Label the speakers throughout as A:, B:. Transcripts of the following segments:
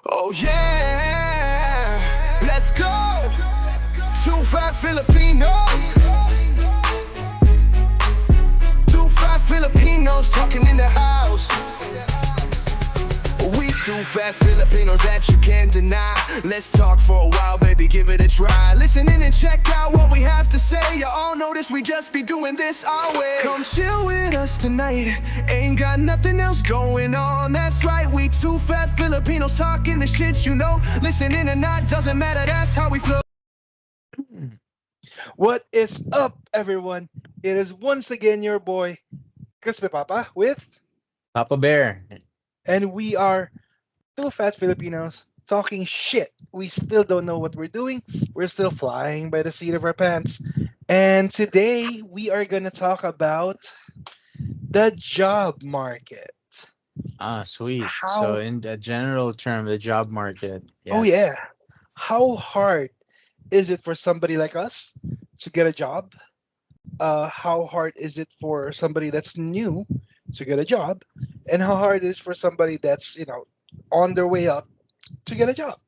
A: Oh yeah, let's go. Two fat Filipinos. Two fat Filipinos talking in the house. We two fat Filipinos that you can't deny. Let's talk for a while, baby, give it a try. Listen in and check out what we have to say. You all notice we just be doing this our way. Come chill with us tonight. Ain't got nothing else going on. That's right, we two fat Filipinos talking the shit you know. Listen in or not, doesn't matter, that's how we flow.
B: What is up, everyone? It is once again your boy, Crispy Papa, with,
C: Papa Bear.
B: and we are two fat Filipinos talking shit. We still don't know what we're doing. We're still flying by the seat of our pants. And today we are going to talk about the job market.
C: Ah, sweet. So
B: How,
C: in the general term, the job market.
B: oh
C: Yes.
B: yeah, how hard is it for somebody like us to get a job? How hard is it for somebody that's new to get a job, and how hard it is for somebody that's on their way up to get a job.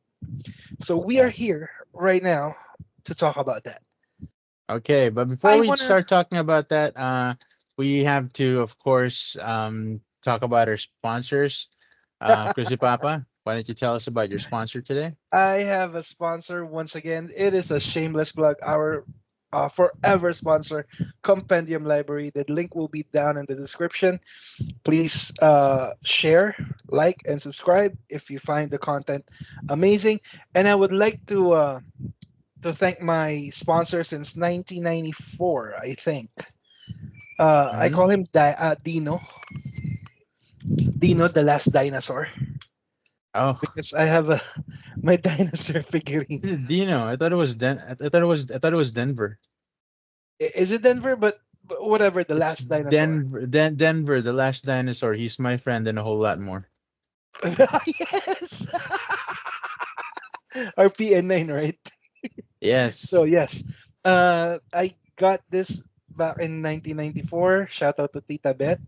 B: So we are
C: Yes.
B: here right now to talk about that.
C: Okay, but before
B: I
C: we
B: wanna
C: start talking about that, we have to, of course, talk about our sponsors. Chrissy Papa, why don't you tell us about your sponsor today?
B: I have a sponsor once again. It is a shameless plug. Our forever sponsor, Compendium Library. The link will be down in the description. Please share, like, and subscribe if you find the content amazing. And I would like to thank my sponsor since 1994, I think. I
C: Mm-hmm.
B: call him Dino, Dino the last dinosaur,
C: Oh,
B: because I have a my dinosaur figurine.
C: is it Dino? I thought it was I thought it was Denver.
B: Is it Denver? But whatever, the
C: It's
B: last dinosaur.
C: Denver, the last dinosaur. He's my friend and a whole lot more.
B: Yes, RPN9, right? So
C: Yes.
B: yes, I got this back in 1994. Shout out to Tita Bet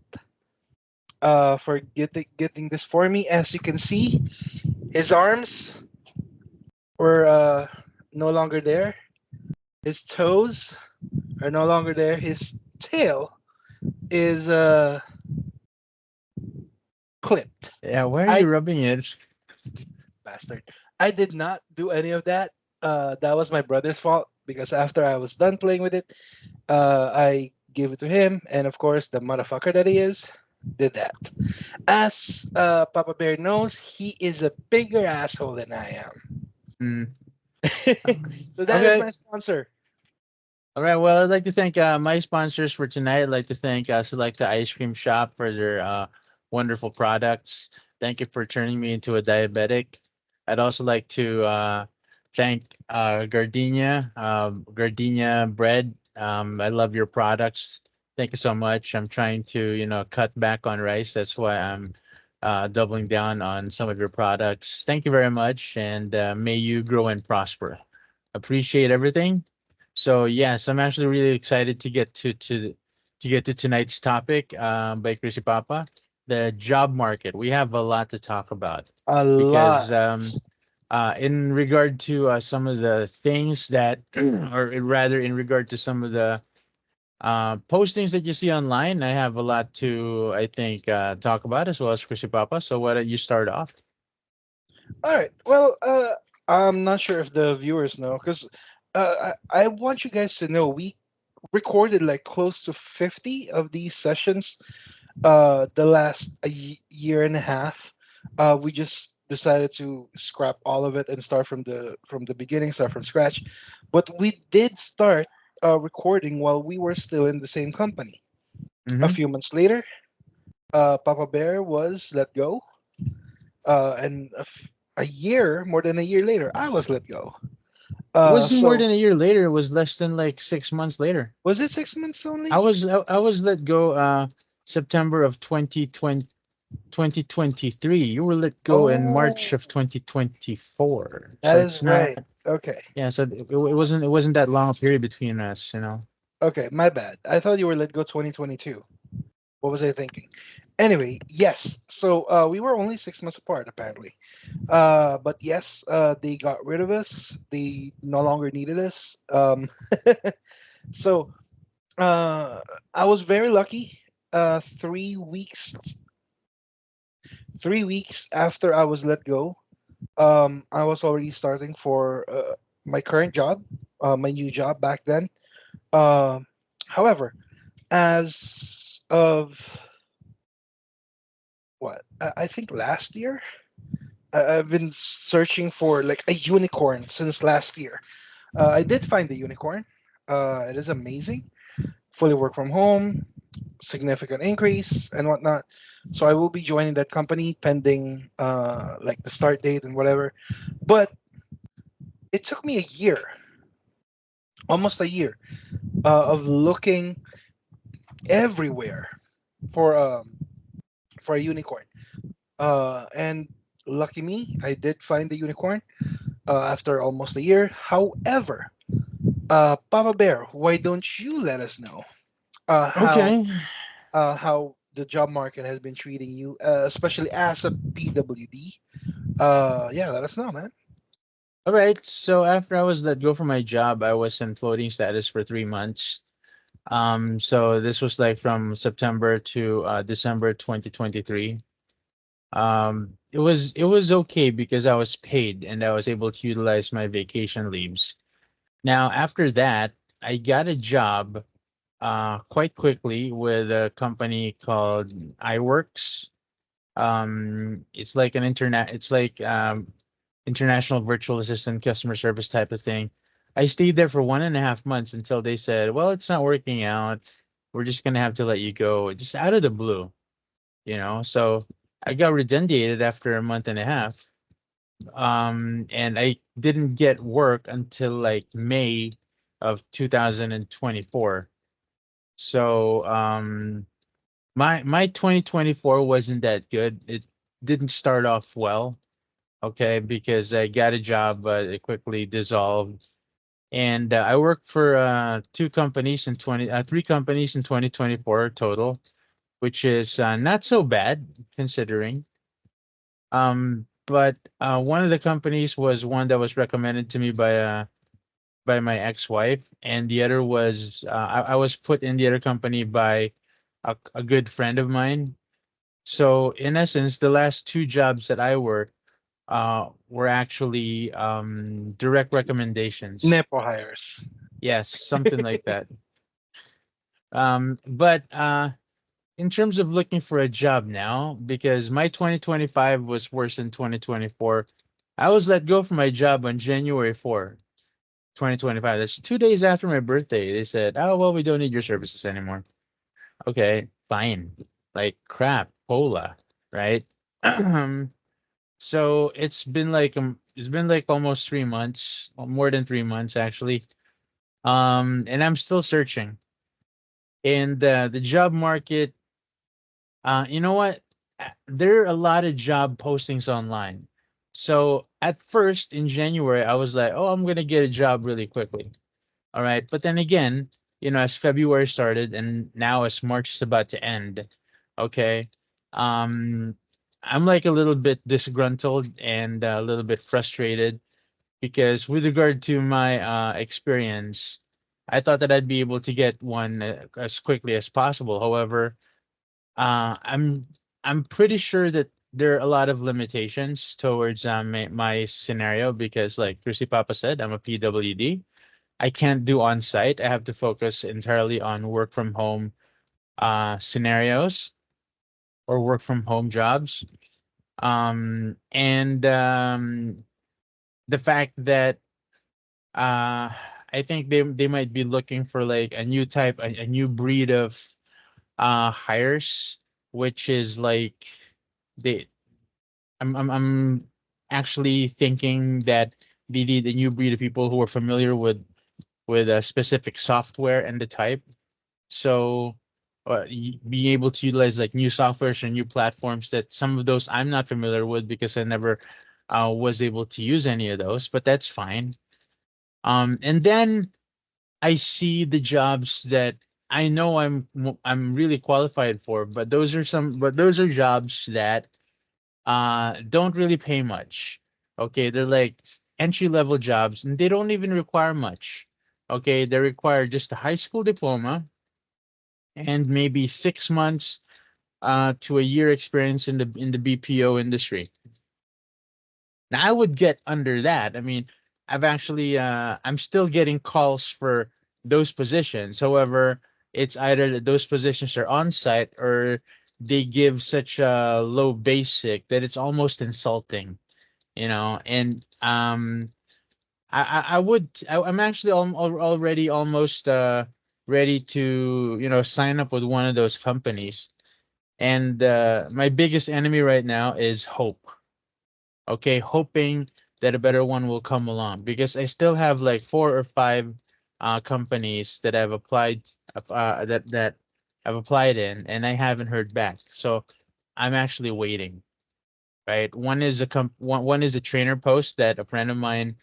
B: for getting this for me. As you can see, his arms were no longer there. His toes are no longer there. His tail is clipped.
C: Yeah, why are
B: I
C: you rubbing it?
B: bastard. I did not do any of that. That was my brother's fault because after I was done playing with it, I gave it to him, and of course, the motherfucker that he is did that. As Papa Bear knows, he is a bigger asshole than I am.
C: Mm.
B: So that is
C: Okay.
B: my sponsor.
C: All right. Well, I'd like to thank my sponsors for tonight. I'd like to thank Selecta Ice Cream Shop for their wonderful products. Thank you for turning me into a diabetic. I'd also like to thank Gardenia Bread. I love your products. Thank you so much. I'm trying to, cut back on rice. That's why I'm doubling down on some of your products. Thank you very much, and may you grow and prosper. Appreciate everything. So yes, I'm actually really excited to get to tonight's topic by Chrissy Papa, the job market. We have a lot to talk about
B: A
C: because
B: lot.
C: in regard to some of the things that, or rather in regard to some of the postings that you see online, I have a lot to, I think, talk about as well as Chrissy Papa. So why don't you start off?
B: All right. Well, I'm not sure if the viewers know because I want you guys to know we recorded like close to 50 of these sessions the last year and a half. We just decided to scrap all of it and start from the beginning, start from scratch. But we did start recording while we were still in the same company. A
C: Mm-hmm.
B: few months later, Papa Bear was let go, and a year, more than a year later, I was let go.
C: It wasn't more
B: So
C: than a year later. It was less than like 6 months later.
B: was it 6 months
C: I
B: only?
C: was I, I was let go September of 2023. You were let go in March
B: Oh,
C: of 2024. So
B: that
C: it's
B: is
C: not,
B: right. Okay.
C: yeah, so it wasn't that long a period between us.
B: Okay, my bad. I thought you were let go 2022. What was I thinking? Anyway, yes. So we were only 6 months apart, apparently. But yes, they got rid of us. They no longer needed us. So uh, I was very lucky. 3 weeks, 3 weeks after I was let go, I was already starting for my current job, my new job back then. Um, However, as of I think last year, I've been searching for like a unicorn since last year. I did find the unicorn. It is amazing. Fully work from home, significant increase and whatnot. So I will be joining that company pending like the start date and whatever. But it took me a year, almost a year, of looking everywhere for for a unicorn. And lucky me, I did find the unicorn after almost a year. However, Papa Bear, why don't you let us know uh, how
C: Okay.
B: how the job market has been treating you, especially as a PWD? Yeah, let us know, man.
C: All right. So after I was let go from my job, I was in floating status for 3 months. So this was like from September to December 2023. It was okay because I was paid and I was able to utilize my vacation leaves. Now after that, I got a job quite quickly with a company called iWorks. It's like an internet. It's like international virtual assistant customer service type of thing. I stayed there for 1.5 months until they said, "Well, it's not working out. We're just gonna have to let you go," just out of the blue, you know. So I got redundated after a month and a half. And I didn't get work until like May of 2024. So my 2024 wasn't that good. It didn't start off well, okay, because I got a job, but it quickly dissolved. And I worked for three companies in 2024 total, which is not so bad considering. But one of the companies was one that was recommended to me by my ex-wife, and the other was I was put in the other company by a good friend of mine. So in essence, the last two jobs that I worked were actually direct recommendations.
B: Nepo hires.
C: Yes, something like that. But in terms of looking for a job now, because my 2025 was worse than 2024, I was let go from my job on January 4th, 2025. That's 2 days after my birthday. They said, "Oh, well, we don't need your services anymore." Okay, fine. Like crap, Pola, right? So it's been like almost 3 months, or more than 3 months actually. And I'm still searching. And the job market, you know what? There are a lot of job postings online. So at first in January, I was like, "Oh, I'm gonna get a job really quickly." All right, but then again, as February started and now as March is about to end, okay, um, I'm like a little bit disgruntled and a little bit frustrated because with regard to my experience, I thought that I'd be able to get one as quickly as possible. However, I'm pretty sure that there are a lot of limitations towards my scenario because, like Chrissy Papa said, I'm a PWD. I can't do on site. I have to focus entirely on work from home scenarios or work from home jobs. And the fact that I think they might be looking for like a new type, a new breed of hires, which is like they. I'm actually thinking that they need a new breed of people who are familiar with a specific software and the type. So, being able to utilize like new softwares and new platforms that some of those I'm not familiar with because I never was able to use any of those, but that's fine. And then I see the jobs that I know I'm really qualified for, but those are jobs that don't really pay much. Okay, they're like entry level jobs, and they don't even require much. Okay, they require just a high school diploma and maybe 6 months to a year experience in the BPO industry. Now I would get under that. I mean, I'm still getting calls for those positions. However, it's either that those positions are on site or they give such a low basic that it's almost insulting, and I'm actually already almost ready to sign up with one of those companies. And my biggest enemy right now is hope. Okay, hoping that a better one will come along, because I still have like four or five companies that I've applied in, and I haven't heard back. So I'm actually waiting. Right, one is a trainer post that a friend of mine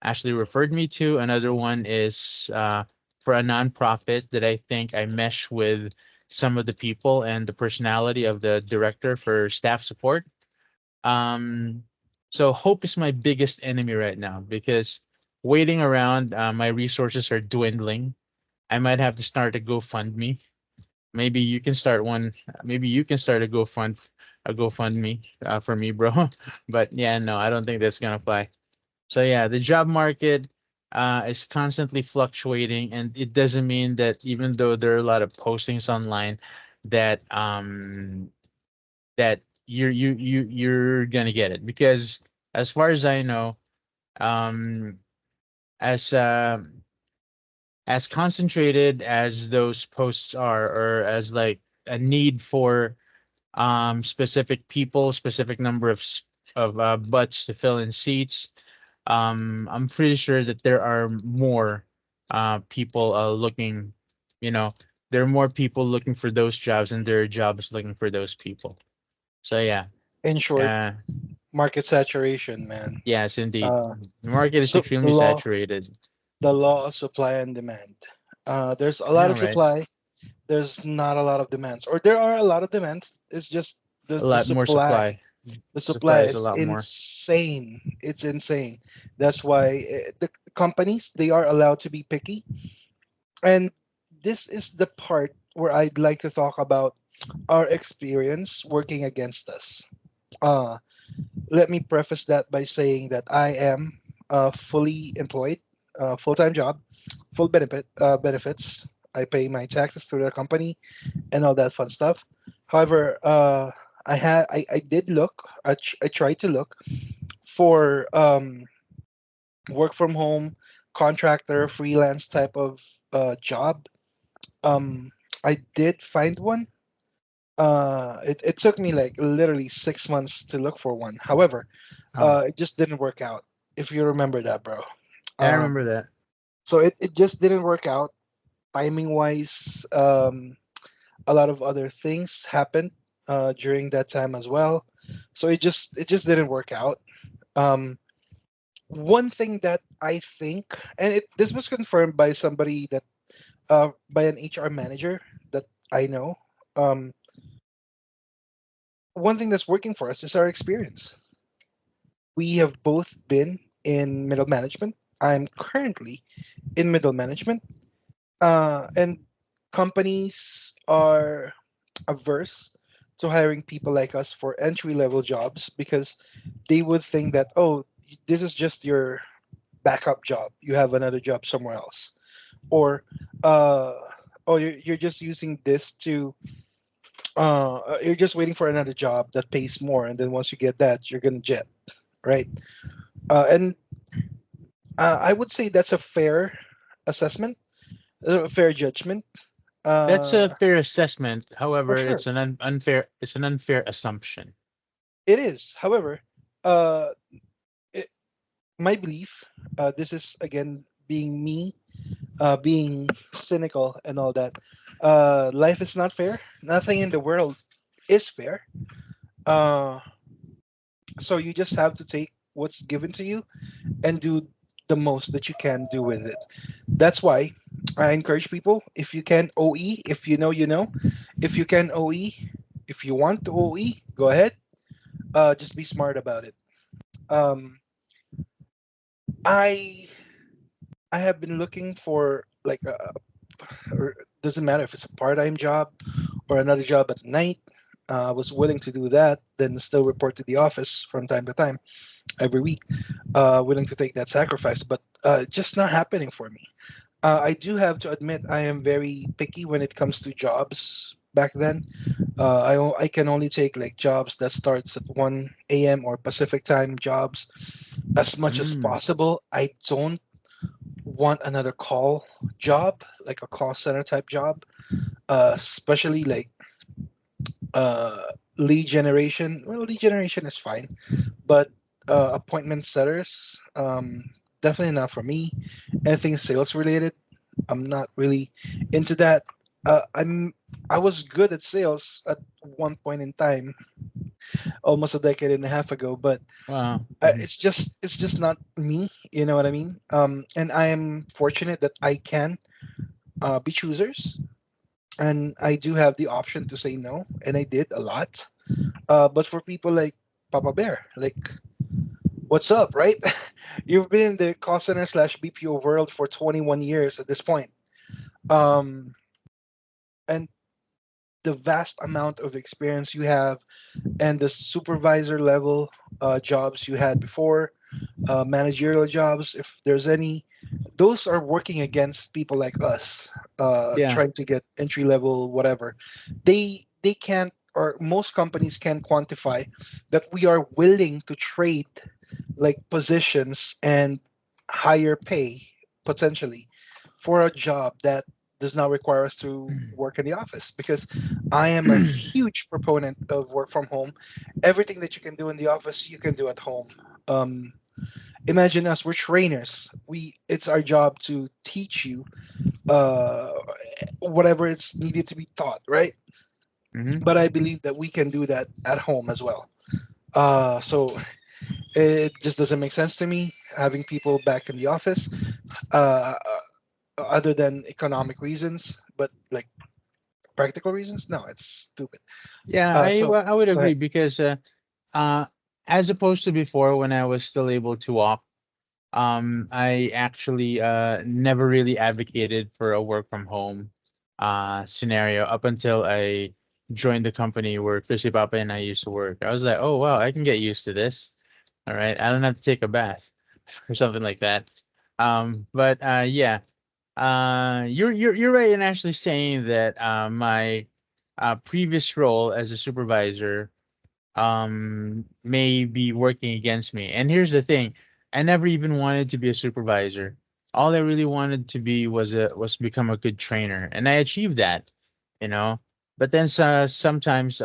C: actually referred me to. Another one is for a nonprofit that I think I mesh with some of the people and the personality of the director for staff support. Um, so hope is my biggest enemy right now, because waiting around, my resources are dwindling. I might have to start a GoFundMe. Maybe you can start one. Maybe you can start a GoFundMe for me, bro. But yeah, no, I don't think that's gonna fly. So yeah, the job market is constantly fluctuating, and it doesn't mean that even though there are a lot of postings online, that you're gonna get it. Because as far as I know, um, as concentrated as those posts are, or as like a need for specific people, specific number of butts to fill in seats, I'm pretty sure that there are more people looking, you know, there are more people looking for those jobs, and there are jobs looking for those people. So yeah,
B: In short,
C: uh,
B: market saturation, man.
C: yes, indeed,
B: Uh,
C: the market is
B: so
C: extremely saturated.
B: the law of supply and demand. There's a
C: I
B: lot
C: know,
B: of
C: right?
B: supply. There's not a lot of demands, or there are a lot of demands. It's just
C: A
B: the
C: lot more
B: supply.
C: supply.
B: The
C: Supply
B: supply
C: is a
B: is
C: lot more.
B: insane. It's insane. That's why the companies, they are allowed to be picky. And this is the part where I'd like to talk about our experience working against us. Uh, Let me preface that by saying that I am fully employed, full time job, full benefits. I pay my taxes through the company and all that fun stuff. However, I did look. I tried to look for work from home, contractor, freelance type of job. Um, I did find one. It took me like literally 6 months to look for one. However,
C: Oh,
B: it just didn't work out. If you remember that, bro.
C: I remember
B: Um,
C: that.
B: so it just didn't work out timing wise. A lot of other things happened during that time as well. So it just didn't work out. Um, One thing that I think, and this was confirmed by somebody that by an HR manager that I know. Um, One thing that's working for us is our experience. We have both been in middle management. I'm currently in middle management, and companies are averse to hiring people like us for entry level jobs because they would think that, oh, this is just your backup job. You have another job somewhere else, or uh, oh, you're just using this to you're just waiting for another job that pays more, and then once you get that, you're gonna jet, right? And I would say that's a fair assessment, a fair judgment,
C: That's
B: uh,
C: a fair assessment.
B: for
C: However,
B: sure.
C: it's an unfair assumption.
B: It is. However, uh, it, my belief, this is again being me, being cynical and all that. Life is not fair. Nothing in the world is fair. Uh, so you just have to take what's given to you and do the most that you can do with it. That's why I encourage people, if you can OE, if you know, you know. If you can OE, if you want to OE, go ahead. Just be smart about it. Um, I I have been looking for like or doesn't matter if it's a part-time job or another job at night. I was willing to do that, then still report to the office from time to time every week. Willing to take that sacrifice, but just not happening for me. I do have to admit I am very picky when it comes to jobs. Back then, I can only take like jobs that starts at 1 a.m. or Pacific time jobs as much as
C: Mm.
B: possible. I don't want another call job, like a call center type job, especially like uh, lead generation. Well, lead generation is fine, but appointment setters, definitely not for me. Anything sales related, I'm not really into that. I was good at sales at one point in time, almost a decade and a half ago, but
C: Wow. Mhm.
B: it's just not me. You know what I mean? And I am fortunate that I can be choosers, and I do have the option to say no, and I did a lot. But for people like Papa Bear, like what's up, right? You've been in the call center slash BPO world for 21 years at this point. Um, and the vast amount of experience you have and the supervisor level jobs you had before, managerial jobs, if there's any, those are working against people like us,
C: Yeah.
B: trying to get entry level, whatever. They can't, or most companies can't quantify that we are willing to trade like positions and higher pay potentially for a job that does not require us to work in the office, because I am a huge proponent of work from home. Everything that you can do in the office you can do at home. um, Imagine us, we're trainers, it's our job to teach you uh, whatever it's needed to be taught, right?
C: Hmm.
B: But I believe that we can do that at home as well. So it just doesn't make sense to me having people back in the office, uh, other than economic reasons, but like practical reasons, no, it's stupid.
C: Yeah,
B: So
C: I would
B: go ahead.
C: agree because uh, as opposed to before when I was still able to walk, I actually never really advocated for a work from home scenario up until I joined the company where Chrissy Papa and I used to work. I was like, oh wow, I can get used to this. All right, I don't have to take a bath or something like that. But yeah, you're right in actually saying that my previous role as a supervisor may be working against me. And here's the thing, I never even wanted to be a supervisor. All I really wanted to be was become a good trainer, and I achieved that, you know. But then sometimes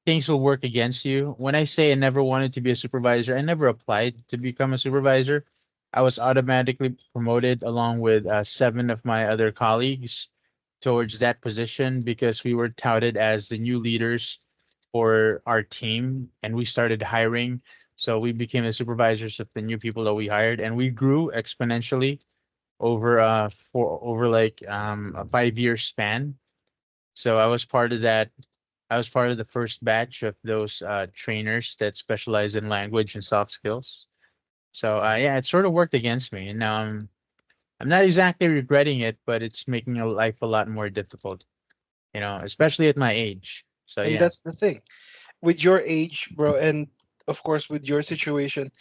C: things will work against you. When I say I never wanted to be a supervisor, I never applied to become a supervisor. I was automatically promoted along with seven of my other colleagues towards that position because we were touted as the new leaders for our team, and we started hiring. So we became the supervisors of the new people that we hired, and we grew exponentially over like a 5 year span. So I was part of that. I was part of the first batch of those trainers that specialize in language and soft skills. So yeah, it sort of worked against me, and now I'm not exactly regretting it, but it's making a life a lot more difficult, especially at my age. So
B: And
C: yeah.
B: that's the thing with your age, bro, and of course with your situation,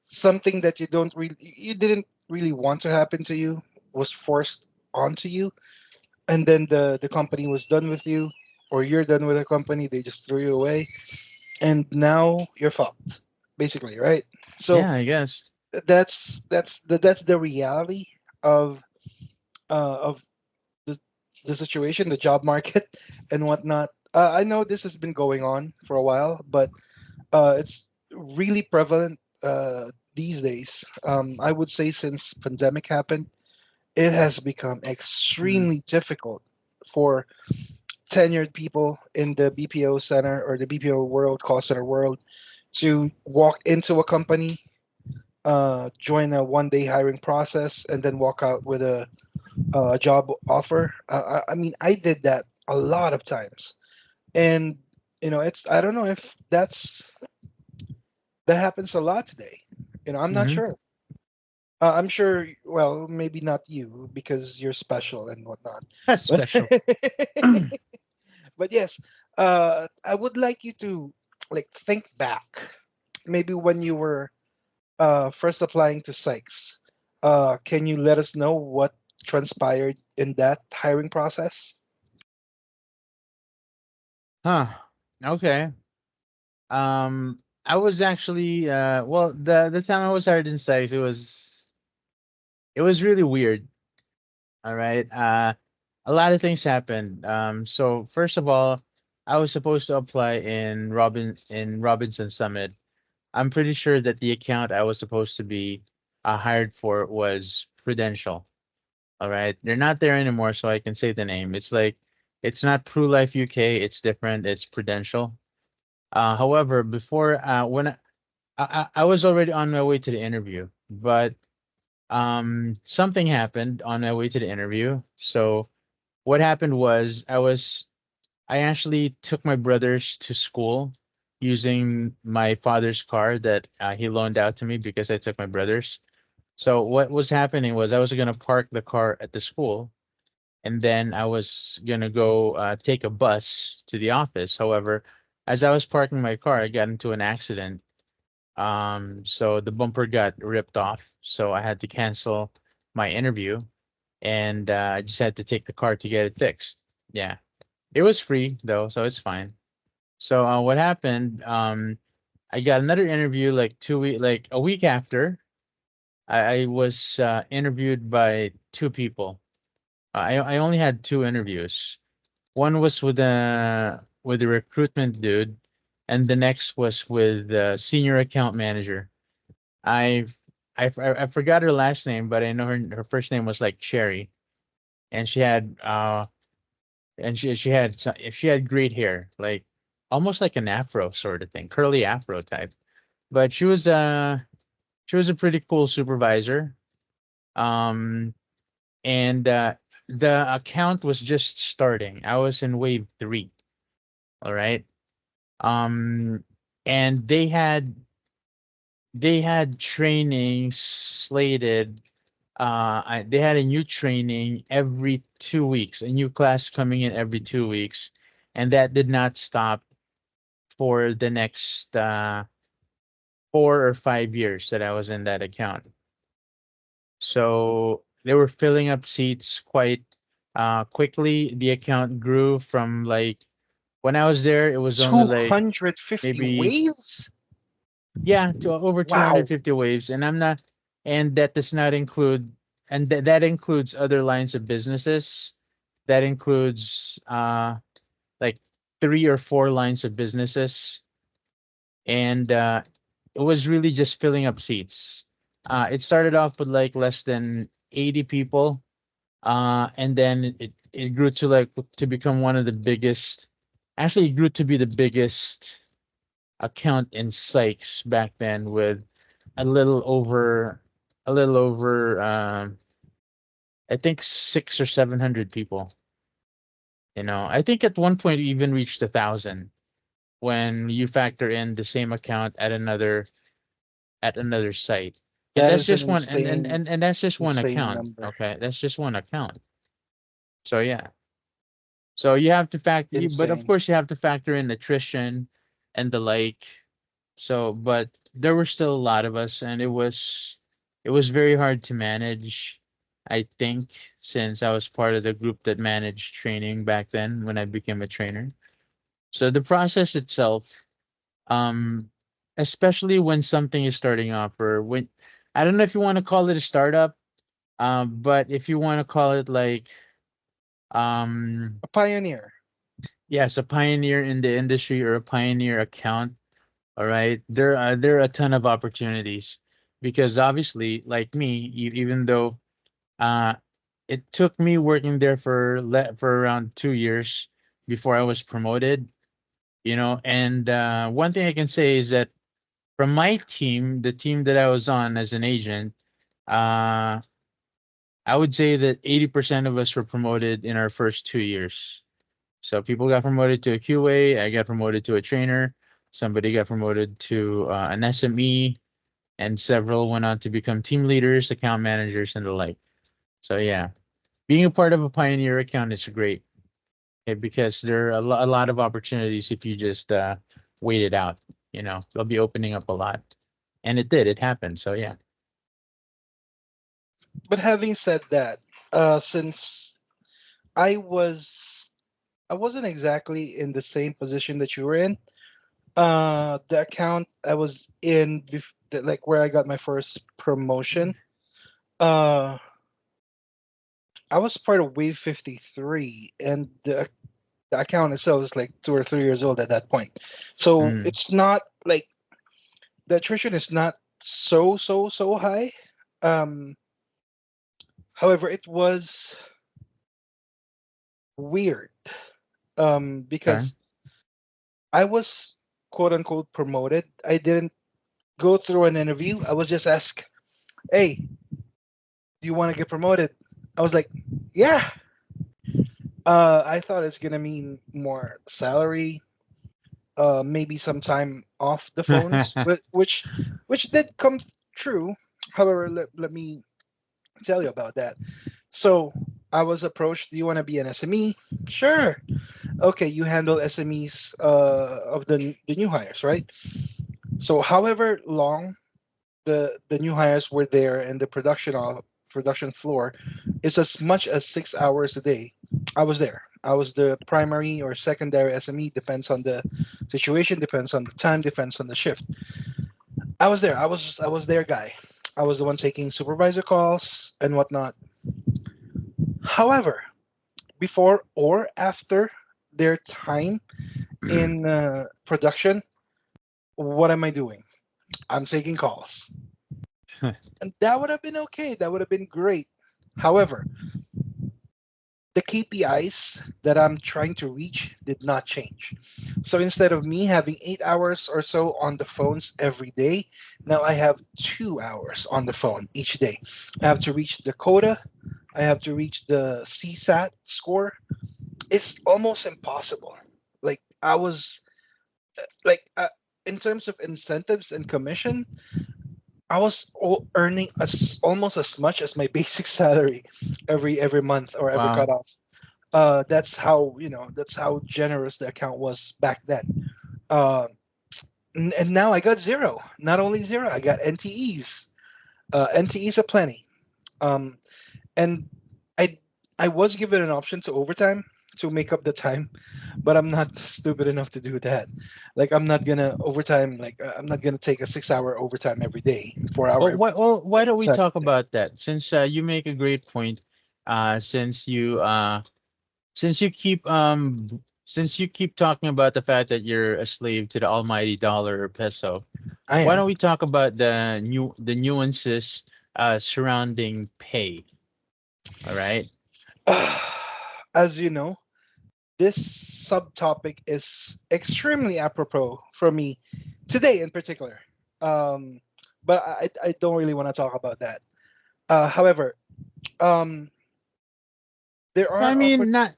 B: something that you didn't really want to happen to you was forced onto you, and then the company was done with you, or you're done with the company, they just threw you away, and now you're fucked, basically, right? So
C: Yeah, I guess.
B: that's the reality of of the, the situation, the job market, and whatnot. I know this has been going on for a while, but it's really prevalent these days. I would say since pandemic happened, it has become
C: Mm.
B: extremely difficult for tenured people in the BPO center or the BPO world, call center world, to walk into a company, join a 1 day hiring process, and then walk out with a job offer. I mean, I did that a lot of times, and it's I don't know if that's That happens a lot today. I'm not
C: Mm-hmm.
B: sure. I'm sure. Well, maybe not you because you're special and whatnot.
C: That's
B: But
C: special.
B: but yes, I would like you to like think back, maybe when you were first applying to Sykes. Can you let us know what transpired in that hiring process?
C: Huh. Okay. I was actually well, the time I was hired in Sykes, it was really weird. All right. A lot of things happened. So first of all, I was supposed to apply in Robinson Summit. I'm pretty sure that the account I was supposed to be hired for was Prudential. All right. They're not there anymore, so I can say the name. It's not PruLife UK, it's different, it's Prudential. However, before when I was already on my way to the interview, but something happened on my way to the interview. So what happened was I actually took my brothers to school using my father's car that he loaned out to me because I took my brothers. So what was happening was I was gonna park the car at the school, and then I was gonna go take a bus to the office. However, as I was parking my car, I got into an accident. So the bumper got ripped off, so I had to cancel my interview, and I just had to take the car to get it fixed. Yeah, it was free though, so it's fine. So what happened? I got another interview like like a week after. I was interviewed by two people. I only had two interviews. One was with a recruitment dude, and the next was with the senior account manager. I've I forgot her last name, but I know her first name was like Cherry, and she had great hair, like almost like an afro sort of thing, curly afro type. But she was a pretty cool supervisor. Um, and the account was just starting. I was in wave three. All right. Um, and they had training slated. They had a new training every 2 weeks, a new class coming in every 2 weeks, and that did not stop for the next 4 or 5 years that I was in that account. So they were filling up seats quite quickly. The account grew from like when I was there, it was only like
B: 250
C: maybe
B: waves?
C: yeah to over
B: Wow.
C: 250 waves, and I'm not, and that does not include, and that includes other lines of businesses. That includes like 3 or 4 lines of businesses, and it was really just filling up seats. It started off with like less than 80 people, and then it grew to like to become one of the biggest. Actually, it grew to be the biggest account in Sykes back then, with a little over a little over I think 600 or 700 people. I think at one point it even reached 1,000 when you factor in the same account at another site. And
B: That
C: that's
B: is an
C: just one,
B: insane,
C: and that's just one
B: insane
C: account.
B: number.
C: Okay, that's just one account. So yeah. So you have to but of
B: Insane.
C: course you have to factor in attrition and the like. So, but there were still a lot of us, and it was very hard to manage. I think since I was part of the group that managed training back then when I became a trainer. So the process itself, um, especially when something is starting off, or when I don't know if you want to call it a startup, but if you want to call it like um
B: A pioneer.
C: yes, a pioneer in the industry or a pioneer account. All right, there are a ton of opportunities, because obviously, like me, even though uh, it took me working there for around 2 years before I was promoted. And one thing I can say is that from my team, the team that I was on as an agent, uh, I would say that 80% of us were promoted in our first 2 years. So people got promoted to a QA, I got promoted to a trainer. Somebody got promoted to an SME, and several went on to become team leaders, account managers, and the like. So yeah, being a part of a pioneer account is great, okay, because there are a lot of opportunities if you just wait it out. They'll be opening up a lot, and it did. It happened. So yeah.
B: But having said that, since I was I wasn't exactly in the same position that you were in. The account I was in, like where I got my first promotion, uh, I was part of Wave 53, and the account itself is like 2 or 3 years old at that point. So
C: Mm,
B: it's not like the attrition is not so high. Um, However, it was weird
C: okay.
B: because I was quote unquote promoted. I didn't go through an interview. I was just asked, "Hey, do you want to get promoted?" I was like, "Yeah." I thought it's gonna mean more salary, maybe some time off the phones, but which did come true. However, let me tell you about that. So I was approached. Do you want to be an SME? Sure. Okay, you handle SMEs of the new hires, right? So however long the new hires were there and the production floor, it's as much as 6 hours a day. I was there. I was the primary or secondary SME, depends on the situation, depends on the time, depends on the shift. I was there. I was their guy. I was the one taking supervisor calls and whatnot. However, before or after their time in production, what am I doing? I'm taking calls. And that would have been okay. That would have been great. However, the KPIs that I'm trying to reach did not change. So instead of me having 8 hours or so on the phones every day, now I have 2 hours on the phone each day. I have to reach the quota, I have to reach the CSAT score. It's almost impossible. Like, I was like, in terms of incentives and commission, I was earning almost as much as my basic salary every month or every
C: Wow.
B: cutoff. That's how generous the account was back then. Uh, and now I got zero. Not only zero, I got NTEs. NTEs aplenty. Um, and I I was given an option to overtime to make up the time, but I'm not stupid enough to do that. Like, I'm not gonna overtime. Like, I'm not gonna take a 6 hour overtime every day, 4 hour
C: Why don't we
B: overtime
C: talk
B: every day.
C: about that? Since you make a great point. Since you keep talking about the fact that you're a slave to the almighty dollar or peso,
B: I
C: why
B: am.
C: don't we talk about the nuances surrounding pay? All right.
B: As you know, this subtopic is extremely apropos for me today in particular. Um, but I don't really want to talk about that. However, um, there
C: I
B: are
C: mean, not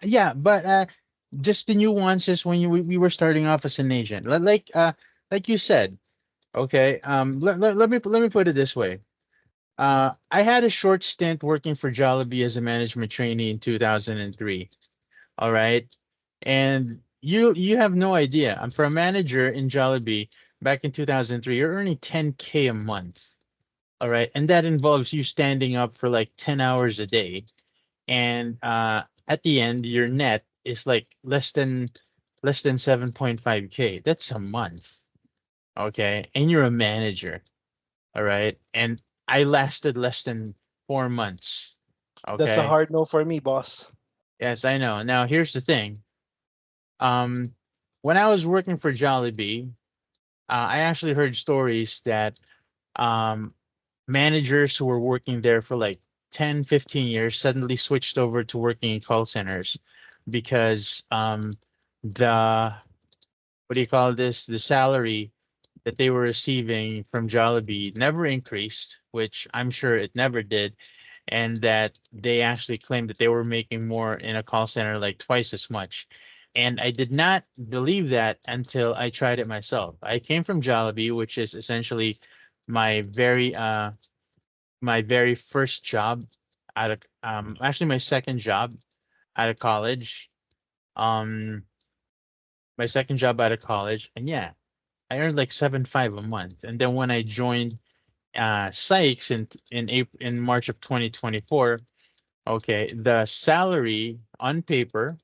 C: yeah, but just the nuances when we were starting off as an agent. Like you said, okay. Let me put it this way. I had a short stint working for Jollibee as a management trainee in 2003. All right. And you have no idea. I'm for a manager in Jollibee back in 2003. You're earning 10K a month. All right. And that involves you standing up for like 10 hours a day. And at the end, your net is like less than 7.5K. That's a month. Okay. And you're a manager. All right. And I lasted less than 4 months.
B: that's a
C: Okay.
B: hard no for me, boss.
C: Yes, I know. Now here's the thing. Um, when I was working for Jollibee, I actually heard stories that um, managers who were working there for like 10, 15 years suddenly switched over to working in call centers because the what do you call this? The salary that they were receiving from Jollibee never increased, which I'm sure it never did, and that they actually claimed that they were making more in a call center, like twice as much. And I did not believe that until I tried it myself. I came from Jollibee, which is essentially my very first job out of actually my second job out of college. Um my second job out of college. And yeah, I earned like 7.5 a month. And then when I joined Sykes in March of 2024, okay, the salary on paper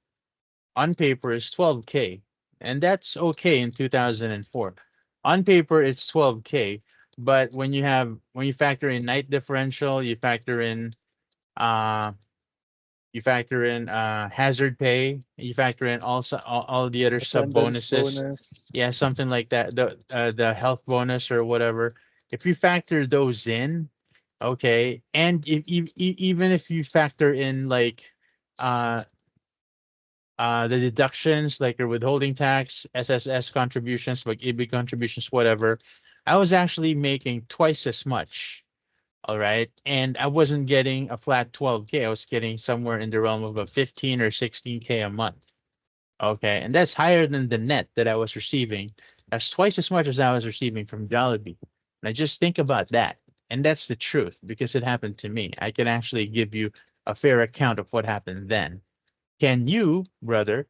C: is 12K, and that's okay in 2004. On paper it's 12K, but when you factor in night differential, uh you factor in hazard pay, you factor in also all the other sub
B: Attendance
C: bonuses,
B: bonus.
C: yeah, something like that, the health bonus or whatever. If you factor those in, okay, and even if you factor in like uh the deductions like your withholding tax, SSS contributions, like EB contributions, whatever, I was actually making twice as much. All right. And I wasn't getting a flat 12K. I was getting somewhere in the realm of a 15 or 16K a month. Okay. And that's higher than the net that I was receiving. That's twice as much as I was receiving from Jollibee. And I just think about that. And that's the truth because it happened to me. I can actually give you a fair account of what happened then. Can you, brother,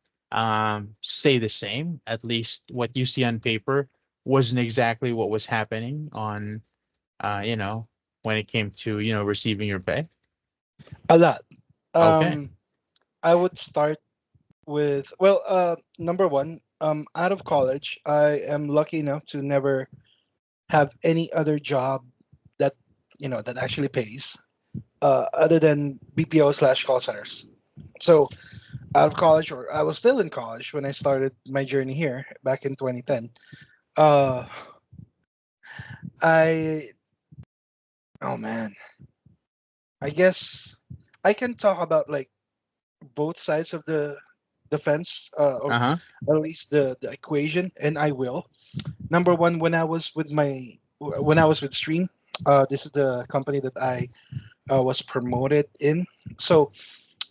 C: say the same? At least what you see on paper wasn't exactly what was happening on, you know, when it came to, receiving your pay?
B: A lot.
C: Okay.
B: Um, I would start with, well, number one, out of college, I am lucky enough to never have any other job that that actually pays, other than BPO slash call centers. So out of college, or I was still in college when I started my journey here back in 2010. Uh, I oh man, I guess I can talk about like both sides of the fence, or
C: Uh-huh.
B: at least the equation, and I will. Number one, when I was with Stream, this is the company that I was promoted in. So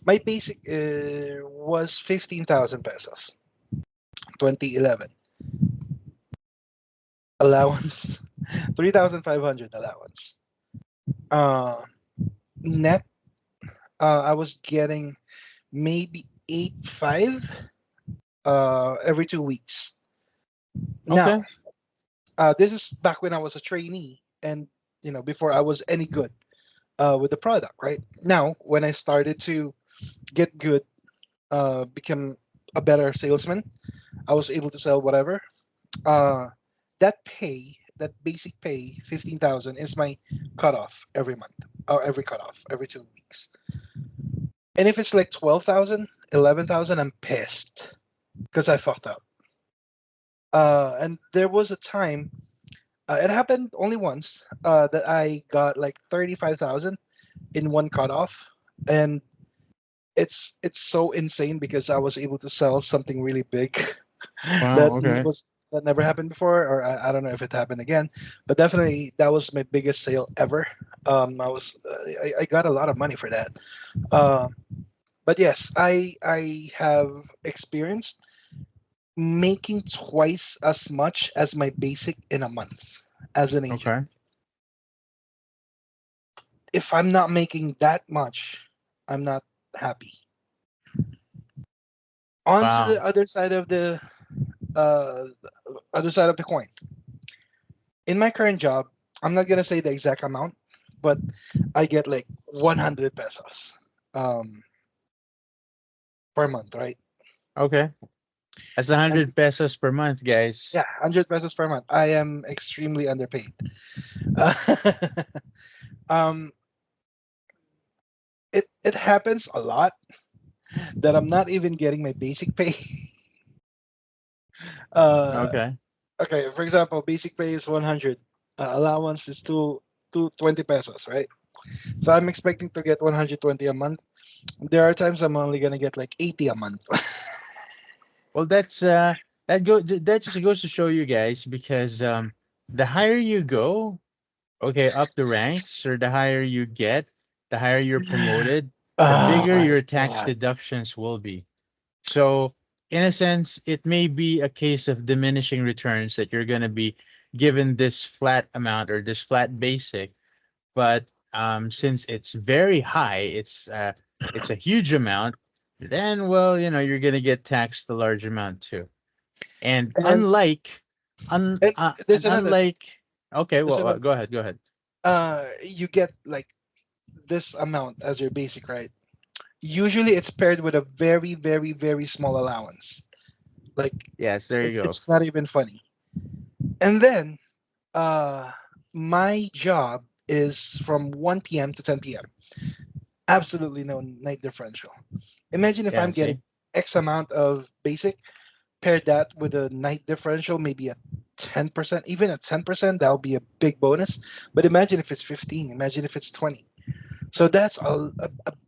B: my basic was 15,000 pesos, 2011 allowance, 3,500 allowance. Uh, Net, I was getting maybe 8.5 every 2 weeks.
C: Okay.
B: Now, this is back when I was a trainee, and before I was any good with the product. Right now, when I started to get good, become a better salesman, I was able to sell whatever. Uh, that basic pay, 15,000, is my cutoff every month, or every cutoff every 2 weeks. And if it's like 12,000, 11,000, I'm pissed because I fucked up. And there was a time, it happened only once, that I got like 35,000 in one cutoff. And it's so insane because I was able to sell something really big
C: Wow.
B: that
C: Okay.
B: that never happened before, or I don't know if it happened again, but definitely that was my biggest sale ever. I got a lot of money for that. Uh, but yes, I have experienced making twice as much as my basic in a month as an agent.
C: Okay.
B: If I'm not making that much, I'm not happy. On to
C: Wow.
B: the uh, other side of the coin. In my current job, I'm not gonna say the exact amount, but I get like 100 pesos um, per month, right?
C: Okay. That's
B: And
C: 100 pesos per month, guys.
B: yeah, 100 pesos per month. I am extremely underpaid. um, it happens a lot that I'm not even getting my basic pay. uh,
C: Okay.
B: okay, for example, basic pay is 100. Allowance is 220 pesos, right? So I'm expecting to get 120 a month. There are times I'm only gonna get like 80 a month.
C: Well, that just goes to show you guys because the higher you go, okay, up the ranks, or the higher you get, the higher you're promoted, the
B: Oh
C: bigger
B: my
C: your tax
B: god.
C: deductions will be. So in a sense, it may be a case of diminishing returns that you're going to be given this flat amount or this flat basic, but since it's very high, it's a huge amount, then well, you're going to get taxed a large amount too. And
B: And and there's another thing.
C: unlike, okay,
B: There's
C: well,
B: another
C: go ahead, go ahead.
B: you get like this amount as your basic, right? Usually it's paired with a very, very, very small allowance. Like
C: Yes, there you go.
B: it's not even funny. And then uh my job is from 1 p.m. to 10 p.m. Absolutely no night differential. Imagine if
C: Yeah,
B: I'm
C: see.
B: getting X amount of basic, pair that with a night differential, maybe a 10%, even at 10%, that'll be a big bonus. But imagine if it's 15, imagine if it's 20. So that's a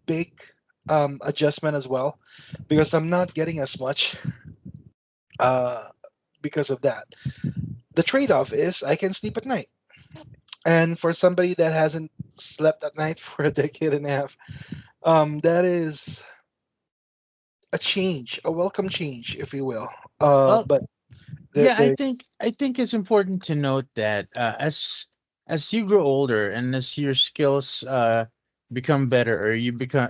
B: big adjustment as well, because I'm not getting as much uh, because of that. The trade off is I can sleep at night. And for somebody that hasn't slept at night for a decade and a half, that is a change, a welcome change, if you will.
C: Well,
B: But
C: yeah,
B: the
C: I think it's important to note that as you grow older and as your skills become better, or you become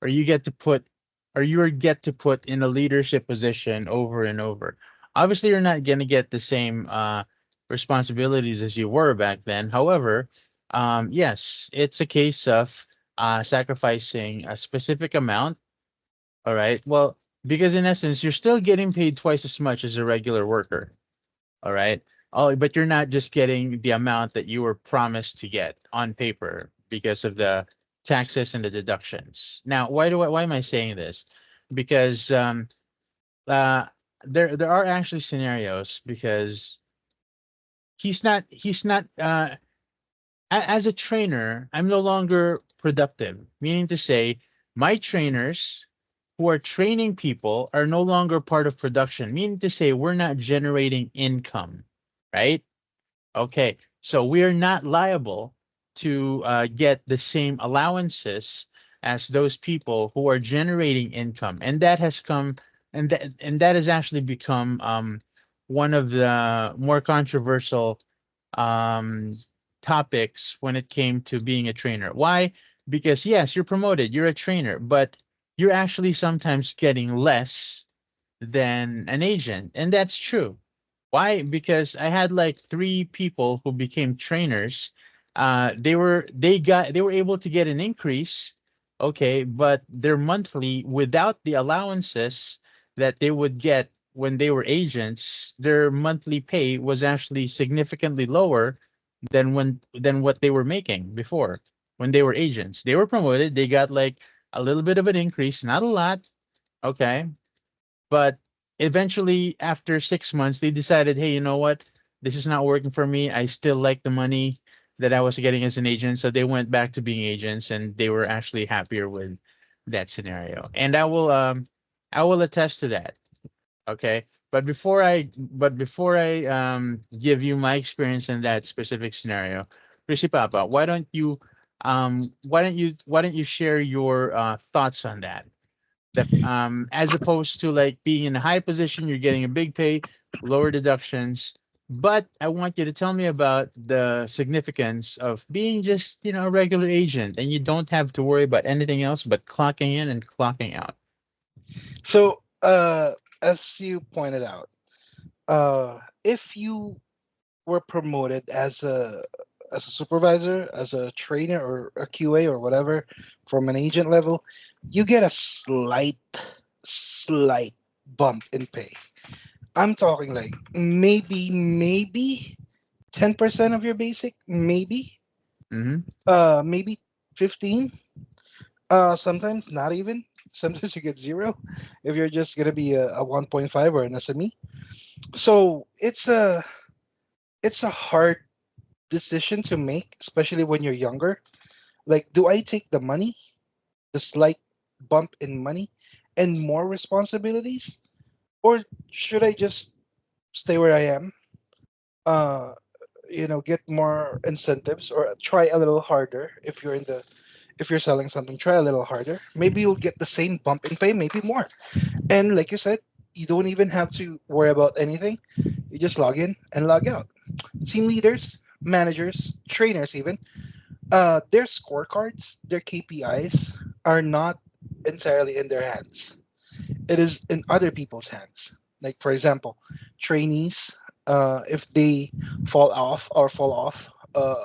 C: or you get to put or you get to put in a leadership position over and over. Obviously, you're not going to get the same responsibilities as you were back then. However, yes, it's a case of sacrificing a specific amount. All right. Well, because in essence, you're still getting paid twice as much as a regular worker. All right. Oh, but you're not just getting the amount that you were promised to get on paper because of the taxes and the deductions. Now, why am I saying this? Because uh, there are actually scenarios because he's not as a trainer, I'm no longer productive, meaning to say, my trainers who are training people are no longer part of production, meaning to say, we're not generating income, right? Okay, so we are not liable to get the same allowances as those people who are generating income, and that has come, and that has actually become one of the more controversial um, topics when it came to being a trainer. Why? Because yes, you're promoted, you're a trainer, but you're actually sometimes getting less than an agent, and that's true. Why? Because I had like three people who became trainers. They were able to get an increase, okay, but their monthly without the allowances that they would get when they were agents, their monthly pay was actually significantly lower than what they were making before when they were agents. They were promoted, they got like a little bit of an increase, not a lot, okay, but eventually, after 6 months, they decided, hey, you know what? This is not working for me. I still like the money that I was getting as an agent. So they went back to being agents and they were actually happier with that scenario. And I will attest to that. Okay. But before I give you my experience in that specific scenario, Chrissy Papa, why don't you share your thoughts on that? That as opposed to like being in a high position, you're getting a big pay, lower deductions. But I want you to tell me about the significance of being just, a regular agent and you don't have to worry about anything else but clocking in and clocking out.
B: So, as you pointed out, if you were promoted as a supervisor, as a trainer or a QA or whatever, from an agent level, you get a slight bump in pay. I'm talking like maybe 10% of your basic,
C: Mm-hmm.
B: maybe 15. Sometimes not even. Sometimes you get zero if you're just gonna be a 1.5 or an SME. So it's a hard decision to make, especially when you're younger. Like, do I take the money, the slight bump in money, and more responsibilities, or should I just stay where I am? Uh, get more incentives or try a little harder if you're If you're selling something, try a little harder. Maybe you'll get the same bump in pay, maybe more. And like you said, you don't even have to worry about anything. You just log in and log out. Team leaders, managers, trainers, even their scorecards, their KPIs are not entirely in their hands. It is in other people's hands. Like for example, trainees, if they fall off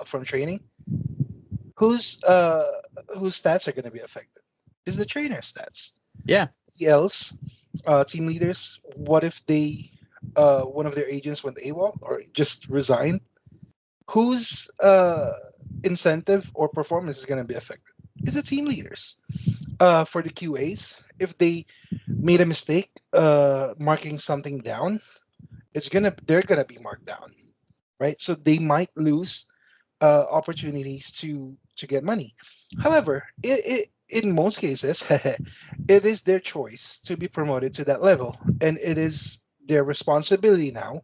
B: from training, whose uh, whose stats are going to be affected? Is the trainer's stats.
C: Yeah.
B: Else, team leaders, what if they one of their agents went AWOL or just resigned? Whose incentive or performance is going to be affected? Is the team leaders. For the QAs, if they made a mistake marking something down, they're gonna be marked down, right? So they might lose opportunities to get money. However, in most cases, it is their choice to be promoted to that level, and it is their responsibility now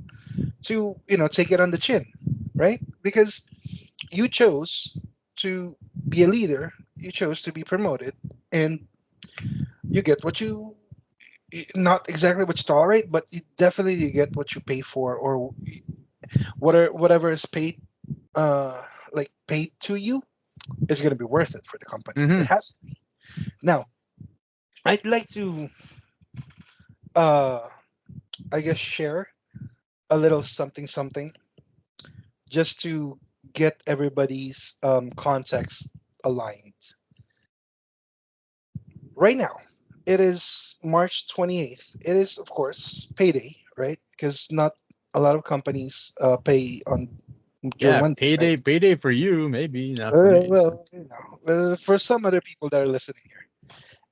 B: to take it on the chin, right? Because you chose to be a leader, you chose to be promoted, and you get what you not exactly what you tolerate, but you definitely get what you pay for, or whatever is paid, like paid to you, is going to be worth it for the company. It
C: Mm-hmm.
B: has to be. Now, I'd like to, uh, I guess, share a little something something just to get everybody's context aligned. Right now, it is March 28th. It is, of course, payday, right? Because not a lot of companies pay on during
C: Yeah.
B: Monday, right?
C: Payday for you, maybe not for me. So.
B: Well, for some other people that are listening here.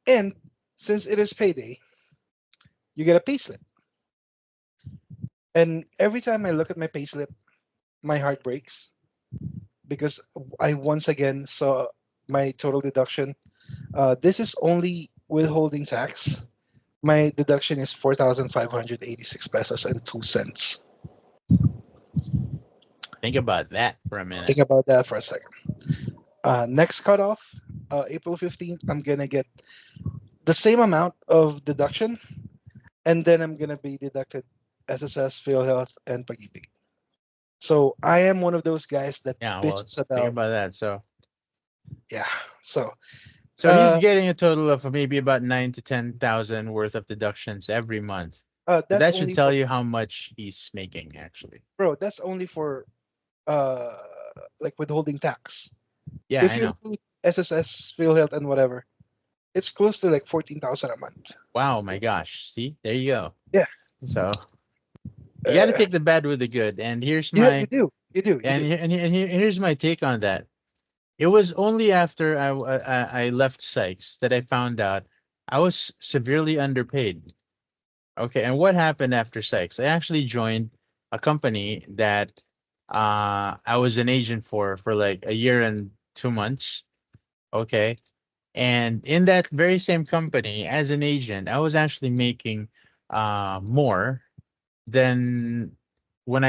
B: And since it is payday, you get a payslip. And every time I look at my payslip, my heart breaks because I once again saw my total deduction. This is only withholding tax. My deduction is 4,586 pesos and 2 cents.
C: Think about that for a minute.
B: Think about that for a second. Next cutoff, April 15th, I'm gonna get the same amount of deduction, and then I'm gonna be deducted SSS, PhilHealth, and Pag-ibig. So I am one of those guys that
C: Yeah. Well,
B: bitches
C: think
B: about,
C: about that.
B: yeah. So
C: So he's
B: uh,
C: getting a total of maybe about 9 to 10,000 worth of deductions every month. So
B: that's
C: that should
B: only
C: tell
B: for,
C: you how much he's making, actually.
B: bro. That's only for uh like withholding tax.
C: Yeah,
B: If
C: I
B: you
C: know.
B: include SSS, PhilHealth, and whatever, it's close to like 14,000 a month.
C: Wow, my gosh. See, there you go.
B: Yeah.
C: So you got to
B: Uh,
C: take the bad with the good. And here's
B: yeah, you
C: my
B: do. You do. You
C: and
B: do.
C: here, here's my take on that. It was only after I left Sykes that I found out I was severely underpaid. Okay, and what happened after Sykes? I actually joined a company that I was an agent for like a year and 2 months. Okay, and in that very same company as an agent, I was actually making more than when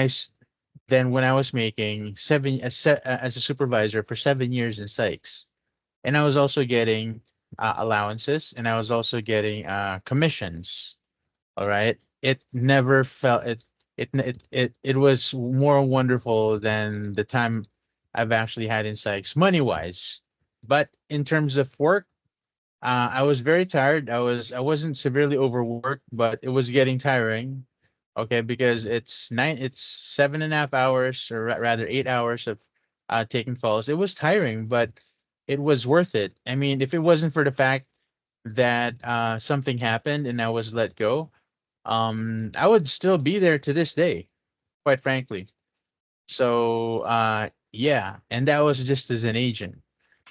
C: when I was making as a supervisor for 7 years in Sykes, and I was also getting allowances, and I was also getting commissions. All right. It never felt it was more wonderful than the time I've actually had in Sykes money wise. But in terms of work, I was very tired. I wasn't severely overworked, but it was getting tiring. Okay, because it's 7.5 hours, or rather 8 hours of taking calls. It was tiring, but it was worth it. I mean, if it wasn't for the fact that something happened and I was let go, I would still be there to this day, quite frankly. So yeah, and that was just as an agent.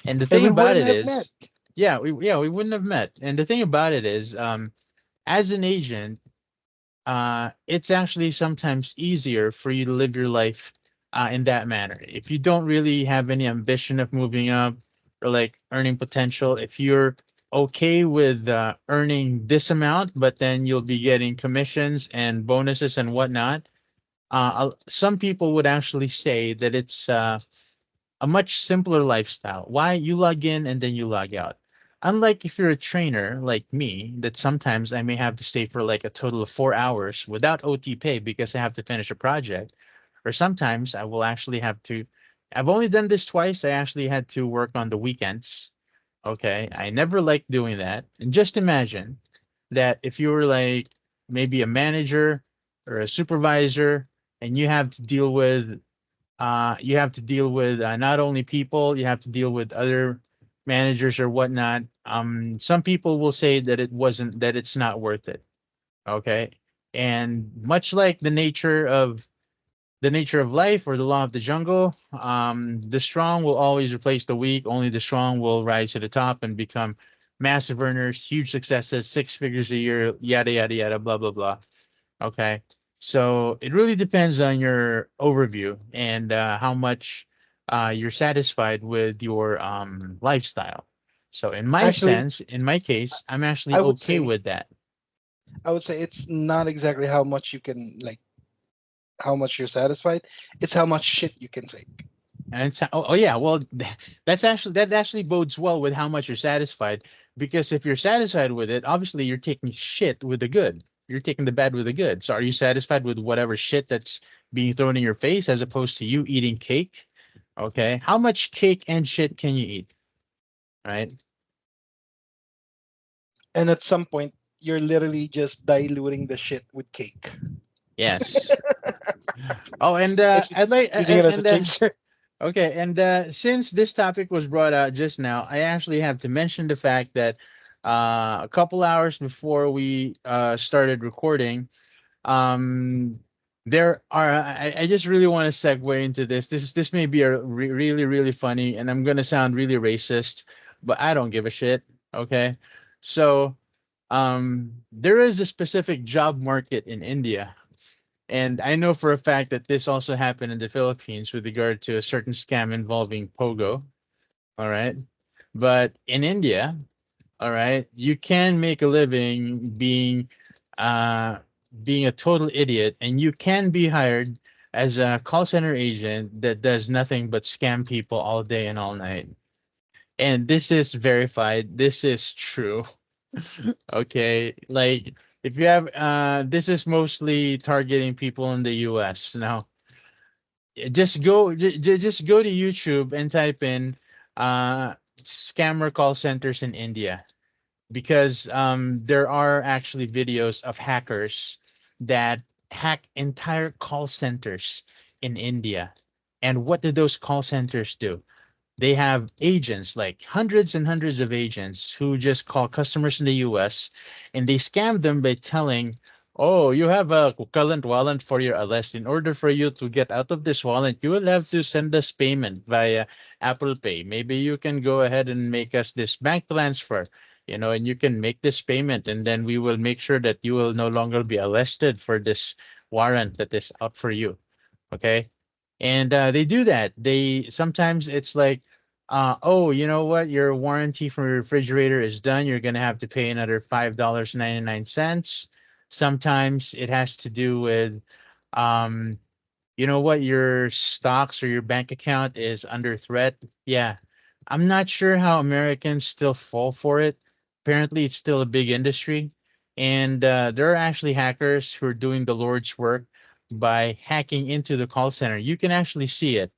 C: And the
B: And
C: thing
B: we
C: about
B: wouldn't
C: it
B: have met.
C: is, we wouldn't have met. And the thing about it is, as an agent, it's actually sometimes easier for you to live your life in that manner. If you don't really have any ambition of moving up or like earning potential, if you're okay with earning this amount, but then you'll be getting commissions and bonuses and whatnot, some people would actually say that it's a much simpler lifestyle. Why? You log in and then you log out. Unlike if you're a trainer like me, that sometimes I may have to stay for like a total of 4 hours without OT pay because I have to finish a project. Or sometimes I will actually have to, I've only done this twice. I actually had to work on the weekends. Okay. I never liked doing that. And just imagine that if you were like maybe a manager or a supervisor and you have to deal with not only people, you have to deal with other managers or whatnot. Some people will say that it's not worth it. Okay. And much like the nature of life or the law of the jungle, the strong will always replace the weak. Only the strong will rise to the top and become massive earners, huge successes, six figures a year, yada, yada, yada, blah, blah, blah. Okay. So it really depends on your overview and how much you're satisfied with your lifestyle. So
B: Actually,
C: in my case, I'm actually
B: I would
C: okay
B: say
C: with that.
B: it's not exactly how much you can like how much you're satisfied. It's how much shit you can take.
C: And oh yeah, well that actually bodes well with how much you're satisfied because if you're satisfied with it, obviously you're taking shit with the good. You're taking the bad with the good. So are you satisfied with whatever shit that's being thrown in your face as opposed to you eating cake? Okay. How much cake and shit can you eat? Right?
B: And at some point, you're literally just diluting the shit with cake.
C: Yes. Oh, and
B: It's
C: I'd like
B: using it as a
C: and
B: chaser.
C: okay, and since this topic was brought out just now, I actually have to mention the fact that a couple hours before we started recording, um, I just really want to segue into this. This may be a really really funny, and I'm gonna sound really racist, but I don't give a shit. Okay, so there is a specific job market in India, and I know for a fact that this also happened in the Philippines with regard to a certain scam involving Pogo. All right. But in India, all right, you can make a living uh being a total idiot, and you can be hired as a call center agent that does nothing but scam people all day and all night. And this is verified. This is true. Okay. Like if you have this is mostly targeting people in the US. Now, just go to YouTube and type in scammer call centers in India because there are actually videos of hackers that hack entire call centers in India. And what do those call centers do? They have agents, like hundreds and hundreds of agents who just call customers in the US and they scam them by telling, oh, you have a current wallet for your arrest. In order for you to get out of this wallet, you will have to send us payment via Apple Pay. Maybe you can go ahead and make us this bank transfer, and you can make this payment, and then we will make sure that you will no longer be arrested for this warrant that is out for you. Okay. And they do that. They sometimes it's like, oh, you know what? Your warranty for your refrigerator is done. You're gonna have to pay another $5.99. Sometimes it has to do with, um, you know what? Your stocks or your bank account is under threat. Yeah, I'm not sure how Americans still fall for it. Apparently, it's still a big industry, and there are actually hackers who are doing the Lord's work by hacking into the call center. You can actually see it.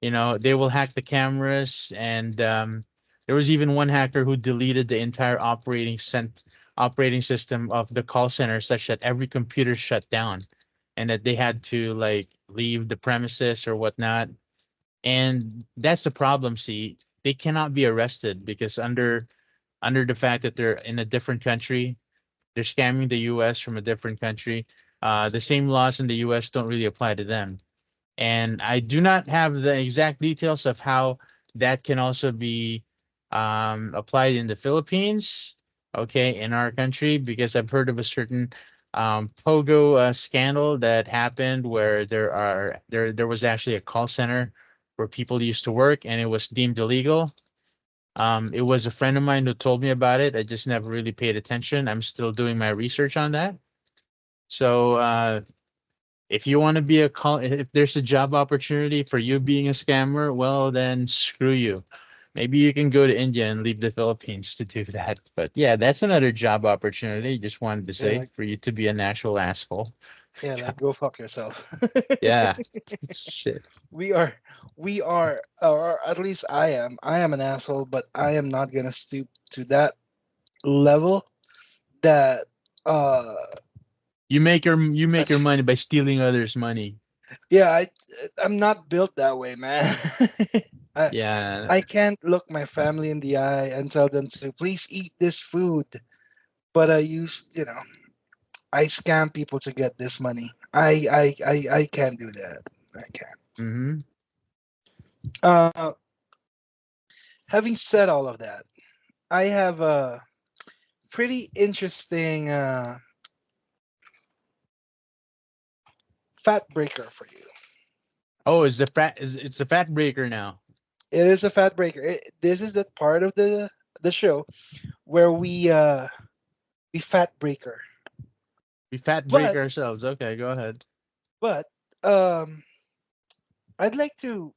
C: They will hack the cameras, and there was even one hacker who deleted the entire operating system of the call center, such that every computer shut down, and that they had to like leave the premises or whatnot. And that's the problem. See, they cannot be arrested because under the fact that they're in a different country, they're scamming the U.S. from a different country. The same laws in the U.S. don't really apply to them. And I do not have the exact details of how that can also be applied in the Philippines, okay, in our country, because I've heard of a certain Pogo scandal that happened where there was actually a call center where people used to work and it was deemed illegal. It was a friend of mine who told me about it. I just never really paid attention. I'm still doing my research on that. So If you want to be if there's a job opportunity for you being a scammer, well then screw you. Maybe you can go to India and leave the Philippines to do that. But yeah, that's another job opportunity. Just wanted to
B: Yeah,
C: say
B: like
C: for you to be an actual asshole.
B: yeah, like go fuck yourself.
C: Yeah. Shit.
B: we are or at least I am an asshole, but I am not gonna stoop to that level that uh
C: You make your
B: that's
C: money by stealing others' money.
B: yeah, I'm not built that way, man. I
C: Yeah.
B: I can't look my family in the eye and tell them to please eat this food, but I scam people to get this money. I can't do that. I can't.
C: Mm-hmm.
B: Uh, Having said all of that, I have a pretty interesting fat breaker for you.
C: Oh, it's a fat breaker now.
B: It is a fat breaker. This is the part of the show where we fat breaker.
C: We fat break
B: But
C: ourselves. Okay, go ahead.
B: but um, I'd like to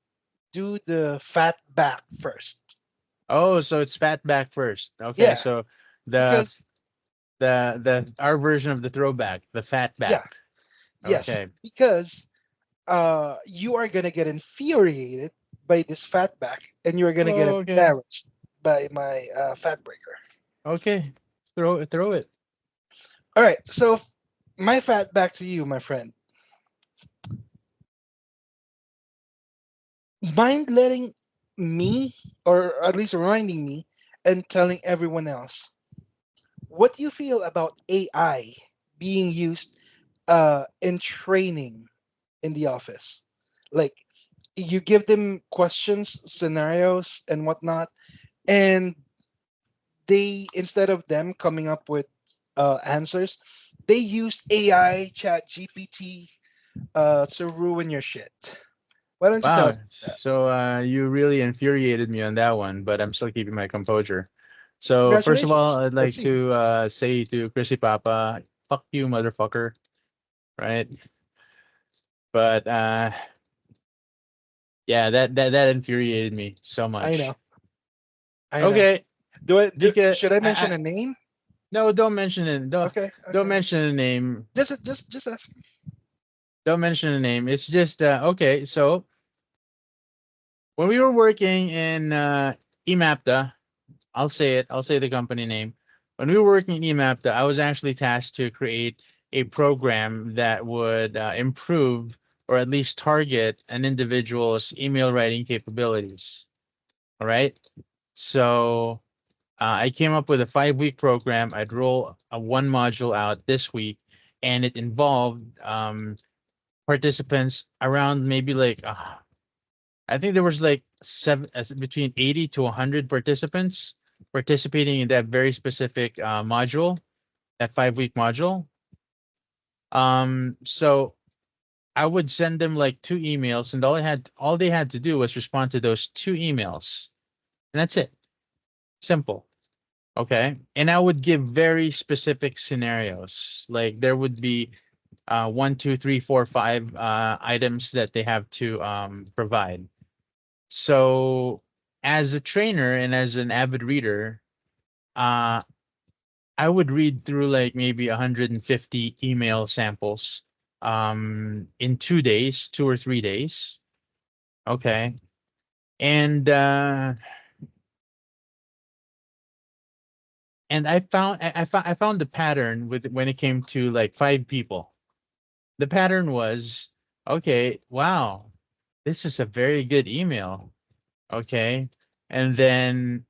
B: do the fat back first.
C: Oh, so it's fat back first. Okay,
B: Yeah,
C: so the
B: because
C: the our version of the throwback, the fat
B: yeah,
C: back.
B: yes,
C: Okay.
B: because you are gonna get infuriated by this fat back, and you're gonna get
C: Oh, okay.
B: embarrassed by my fat breaker.
C: Okay. Throw it.
B: All right, so my fat back to you, my friend. Mind letting me, or at least reminding me, and telling everyone else what do you feel about AI being used in training in the office? Like you give them questions, scenarios, and whatnot, and they instead of them coming up with answers, they use AI, Chat GPT, to ruin your shit. Why don't you tell
C: Wow.
B: us that?
C: So you really infuriated me on that one, but I'm still keeping my composure. So first of all,
B: Congratulations.
C: I'd
B: Let's
C: like
B: see.
C: to say to Chrissy Papa, fuck you, motherfucker. Right? But yeah, that infuriated me so
B: I know.
C: much.
B: I know.
C: Okay. Because
B: Should I mention a name?
C: no, don't mention it.
B: Okay.
C: Don't
B: Okay.
C: mention a name.
B: Just ask.
C: Don't mention a name. It's just okay. So when we were working in Emapta, I'll say it. I'll say the company name. When we were working in Emapta, I was actually tasked to create a program that would improve or at least target an individual's email writing capabilities. All right. So I came up with a 5 week program. I'd roll a one module out this week, and it involved participants around maybe like I think there was like between 80 to 100 participants participating in that very specific module, that 5 week module. So I would send them like two emails, and all they had to do was respond to those two emails, and that's it. Simple. Okay. And I would give very specific scenarios. Like there would be one, two, three, four, five items that they have to provide. So as a trainer and as an avid reader, uh, I would read through like maybe 150 email samples in 2 days, 2 or 3 days. Okay. And I found the pattern with when it came to like five people. The pattern was, okay, wow, this is a very good email. Okay. And then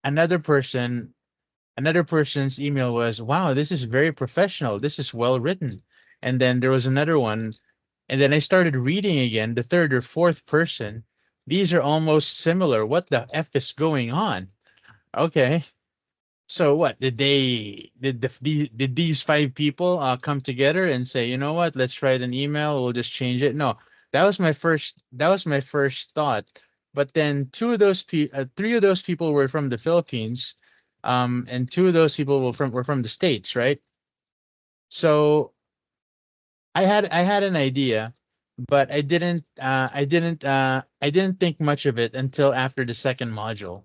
C: another person, another person's email was, wow, this is very professional. This is well written. And then there was another one. And then I started reading again, the third or fourth person. These are almost similar. What the F is going on? Okay. So what did these five people come together and say, you know what, let's write an email, we'll just change it? No, that was my first thought. But then three of those people were from the Philippines, and two of those people were from the States, right? So I had an idea, but I didn't think much of it until after the second module,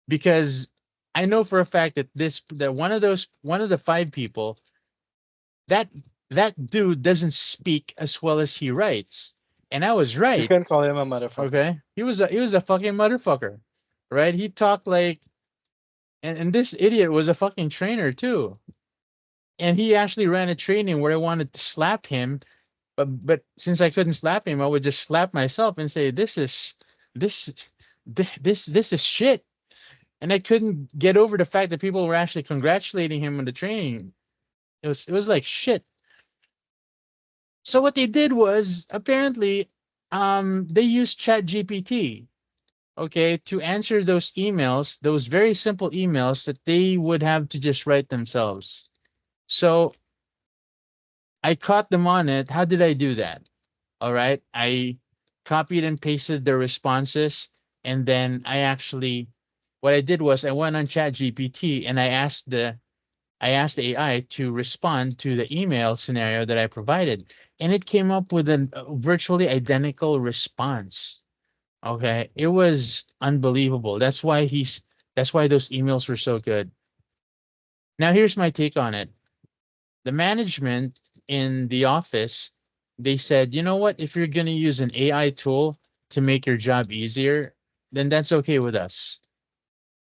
C: because I know for a fact that one of the five people, that that dude doesn't speak as well as he writes. And I was
B: You
C: right.
B: can call him a motherfucker.
C: Okay. He was a fucking motherfucker. Right? He talked like, and this idiot was a fucking trainer too. And he actually ran a training where I wanted to slap him, but since I couldn't slap him, I would just slap myself and say, this this is shit. And I couldn't get over the fact that people were actually congratulating him on the training. It was like shit. So what they did was, apparently, they used Chat GPT, okay, to answer those emails, those very simple emails that they would have to just write themselves. So I caught them on it. How did I do that? All right. I copied and pasted the responses. And then what I did was I went on Chat GPT and I asked the AI to respond to the email scenario that I provided. And it came up with a virtually identical response. Okay. It was unbelievable. That's why those emails were so good. Now here's my take on it. The management in the office, they said, you know what, if you're going to use an AI tool to make your job easier, then that's okay with us.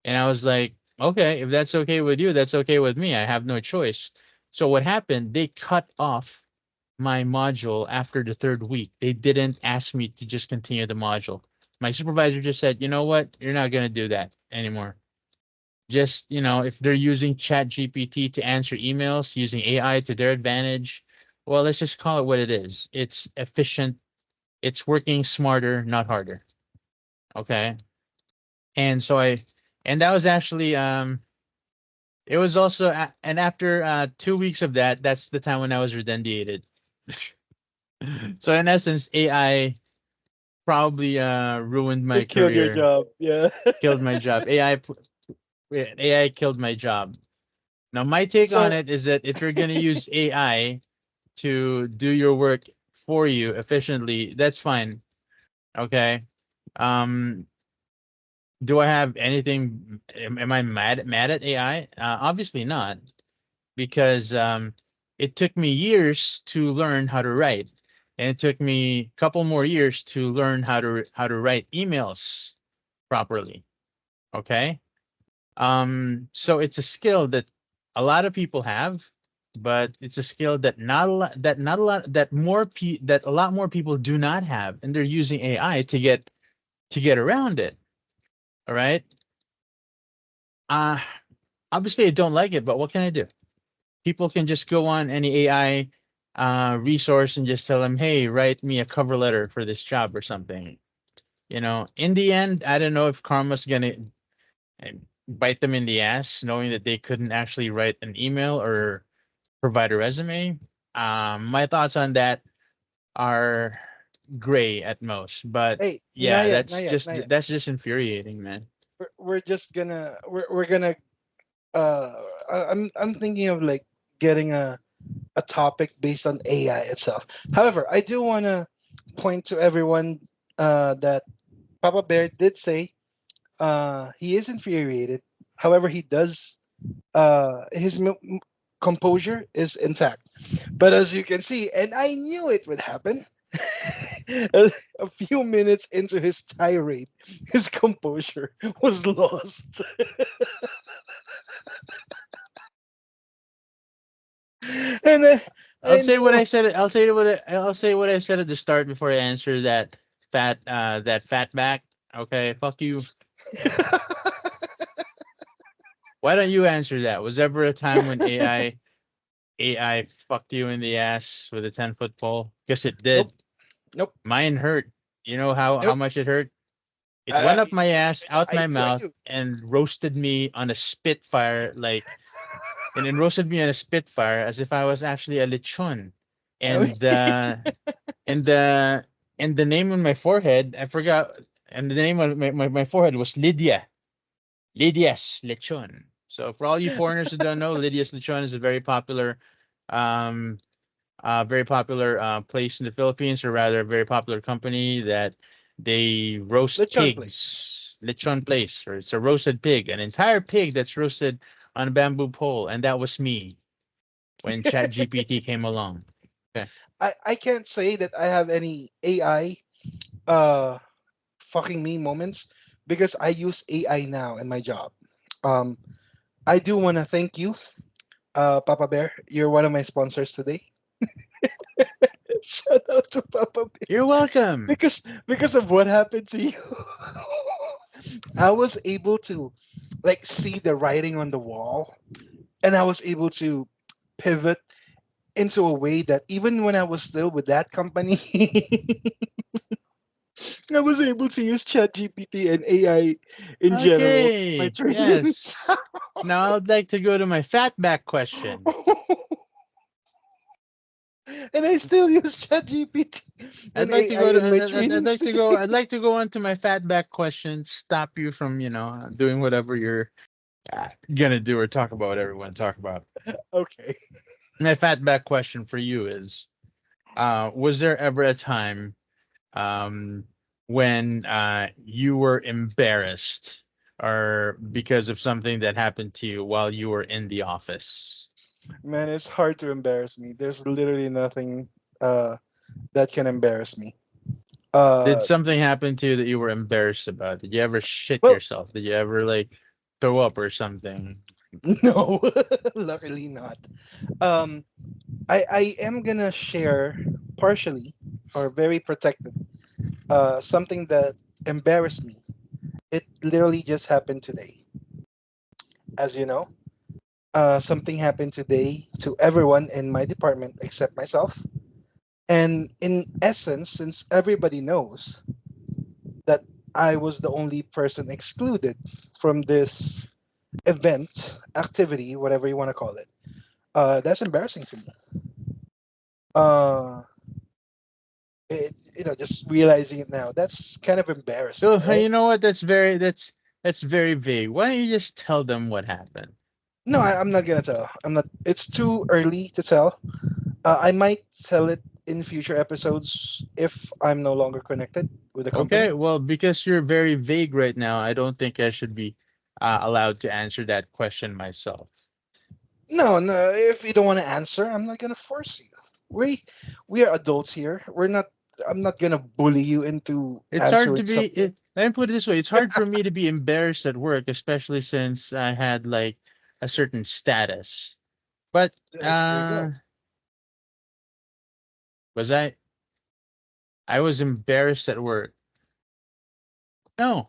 C: And I was like, okay, if that's okay with you, that's okay with me. I have no choice. So what happened, they cut off my module after the third week. They didn't ask me to just continue the module. My supervisor just said, you know what, you're not going to do that anymore. Just, if they're using Chat GPT to answer emails, using AI to their advantage, well, let's just call it what it is. It's efficient. It's working smarter, not harder. Okay. And so and that was actually, it was also, and after 2 weeks of that, that's the time when I was redundated. So in essence, AI probably ruined my
B: It killed your
C: career,
B: job. Yeah.
C: killed my job. AI killed my job. Now, my take on
B: So
C: it is that if you're going to use AI to do your work for you efficiently, that's fine. Okay. Um, do I have anything? Am I mad at AI? Obviously not, because it took me years to learn how to write, and it took me a couple more years to learn how to write emails properly. Okay. So it's a skill that a lot of people have, but it's a skill that not a lot that a lot more people do not have, and they're using AI to get around it. All right. Uh Obviously I don't like it, but what can I do? People can just go on any AI resource and just tell them, hey, write me a cover letter for this job or something. In the end, I don't know if karma's gonna bite them in the ass, knowing that they couldn't actually write an email or provide a resume. My thoughts on that are gray at most, but
B: hey, not
C: yeah,
B: yet, not yet, not yet.
C: that's just infuriating, man.
B: We're just gonna we're gonna I'm thinking of like getting a topic based on AI itself. However, I do want to point to everyone that Papa Bear did say he is infuriated. However, he does his composure is intact. But as you can see, and I knew it would happen. A few minutes into his tirade, his composure was lost. and uh,
C: I'll
B: I
C: say what
B: know.
C: I said. I'll say what I said at the start before I answer that fatback. Okay, fuck you. Why don't you answer that? Was ever a time when AI fucked you in the ass with a 10-foot pole? Guess it
B: Nope,
C: did.
B: nope,
C: Mine hurt. You know how
B: nope.
C: much it hurt? It
B: I,
C: went up my ass, out
B: I
C: my
B: do, I
C: mouth,
B: do.
C: and roasted me on a spitfire, and it roasted me on a spitfire as if I was actually a lechon.
B: I
C: And and the and the name on my forehead, I forgot, and the name on my forehead was Lydia. Lydia's Lechon. So for all you foreigners who don't know, Lydia's Lechon is a very popular um very popular place in the Philippines, or rather, a very popular company that they roast
B: Lechon place.
C: pigs. Lechon place, or it's a roasted pig, an entire pig that's roasted on a bamboo pole, and that was me when ChatGPT came along. Okay.
B: I can't say that I have any AI uh fucking me moments because I use AI now in my job. Um, I do want to thank you, Papa Bear. You're one of my sponsors today. Shout out to Papa Bear
C: You're welcome.
B: because of what happened to you. I was able to like see the writing on the wall, and I was able to pivot into a way that even when I was still with that company, I was able to use ChatGPT and AI in general in my
C: Okay.
B: trainings.
C: Yes. Now I'd like to go to my fatback question.
B: And I still use ChatGPT
C: I'd
B: and
C: like to
B: AI
C: go to
B: in my
C: I'd
B: trainings
C: like to go
B: today.
C: I'd like to go on to my fatback question. Stop you from doing whatever you're gonna do or talk about whatever you want to talk about.
B: Okay.
C: My fatback question for you is: was there ever a time um, when you were embarrassed or because of something that happened to you while you were in the office?
B: Man, it's hard to embarrass me. There's literally nothing uh, that can embarrass me.
C: Did
B: Uh,
C: something happen to you that you were embarrassed about? Did you ever shit
B: well,
C: yourself? Did you ever like throw up or something?
B: no, luckily not. Um, I am gonna share partially or very protected something that embarrassed me. It literally just happened today. As you know, something happened today to everyone in my department except myself. And in essence, since everybody knows that I was the only person excluded from this event, activity, whatever you want to call it, that's embarrassing to me. Uh, just realizing it now, that's kind of embarrassing,
C: Oh,
B: right?
C: you know what? That's very vague. Why don't you just tell them what happened?
B: No, I'm not gonna tell. I'm not. It's too early to tell. I might tell it in future episodes if I'm no longer connected with the
C: Okay,
B: company.
C: well, because you're very vague right now, I don't think I should be allowed to answer that question myself.
B: No, no. If you don't want to answer, I'm not gonna force you. We are adults here. We're not. I'm not gonna bully you into
C: It's hard
B: answering
C: to be.
B: something.
C: Let me put it this way: it's hard for me to be embarrassed at work, especially since I had like a certain status. But
B: There you go.
C: was I was embarrassed at work. No,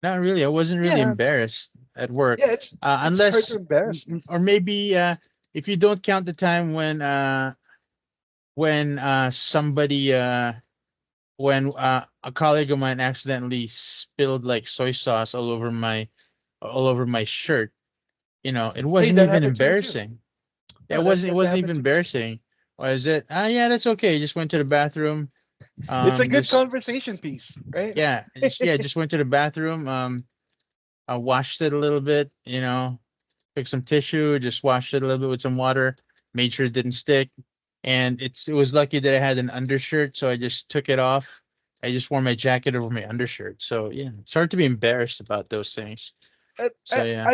C: not really. I wasn't really
B: Yeah,
C: embarrassed at work,
B: yeah. It's hard to
C: unless,
B: embarrass me.
C: or maybe if you don't count the time when somebody when a colleague of mine accidentally spilled like soy sauce all over my shirt. It
B: Hey,
C: wasn't
B: that
C: even
B: happened to me too.
C: embarrassing.
B: No,
C: It
B: that
C: wasn't
B: happened
C: even
B: to me too.
C: embarrassing. Was it? Yeah, that's okay. Just went to the bathroom.
B: It's a good
C: Just
B: conversation piece, right?
C: just went to the bathroom. I washed it a little bit. Took some tissue, just washed it a little bit with some water, made sure it didn't stick. And it was lucky that I had an undershirt, so I just took it off. I just wore my jacket over my undershirt. So yeah, it's hard to be embarrassed about those things. So yeah.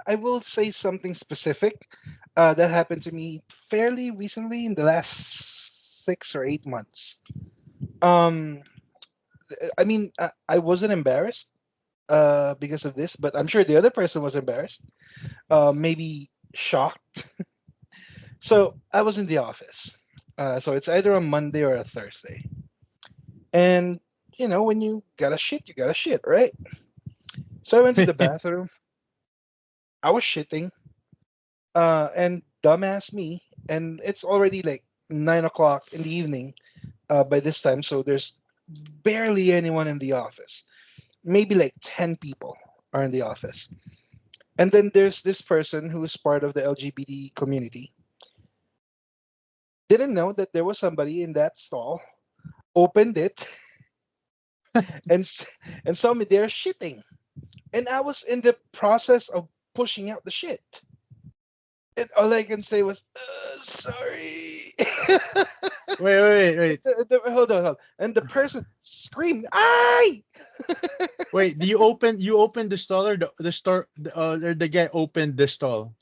B: I will say something specific that happened to me fairly recently in the last 6 or 8 months. Um, I mean, I wasn't embarrassed because of this, but I'm sure the other person was embarrassed, maybe shocked. So I was in the office. So it's either a Monday or a Thursday, and when you gotta shit, right? So I went to the bathroom. I was shitting, and dumbass me, and it's already like 9 o'clock in the evening by this time, so there's barely anyone in the office. Maybe like 10 people are in the office. And then there's this person who is part of the LGBT community. Didn't know that there was somebody in that stall, opened it, and, s- and saw me there shitting. And I was in the process of pushing out the shit. And all I can say was, sorry.
C: Wait.
B: Hold on. And the person screamed, "Ay!"
C: Wait, do you opened the stall or the store or the guy opened the stall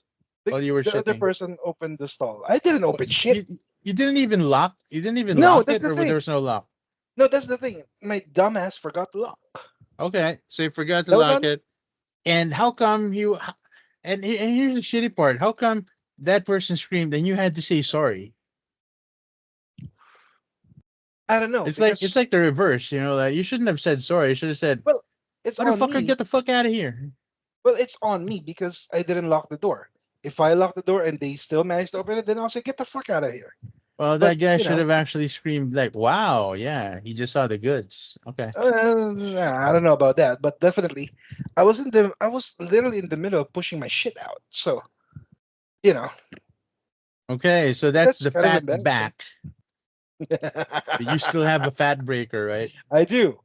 C: while you were
B: The other
C: shitting?
B: person opened the stall. I didn't
C: What,
B: open shit.
C: you didn't even lock? You didn't even
B: No,
C: lock
B: that's
C: it,
B: the
C: or there
B: thing.
C: was no lock?
B: No, that's the thing. My dumbass forgot to lock.
C: Okay, so you forgot to
B: That was
C: lock
B: on me.
C: it. And how come you? And here's the shitty part. How come that person screamed and you had to say sorry?
B: I don't know
C: It's
B: because
C: like the reverse. You know, like you shouldn't have said sorry. You should have said,
B: well, it's on
C: "Motherfucker,
B: me.
C: get the fuck out of here."
B: Well, it's on me because I didn't lock the door. If I lock the door and they still manage to open it, then I'll say, "Get the fuck out of here."
C: Well,
B: But
C: that guy
B: you
C: should
B: know,
C: have actually screamed like, "Wow, yeah, he just saw the goods." Okay.
B: I don't know about that, but definitely, I was literally in the middle of pushing my shit out. So you know,
C: Okay, so that's
B: that's
C: the
B: kind of
C: fat
B: embarrassing.
C: back. But you still have a fat breaker, right?
B: I do.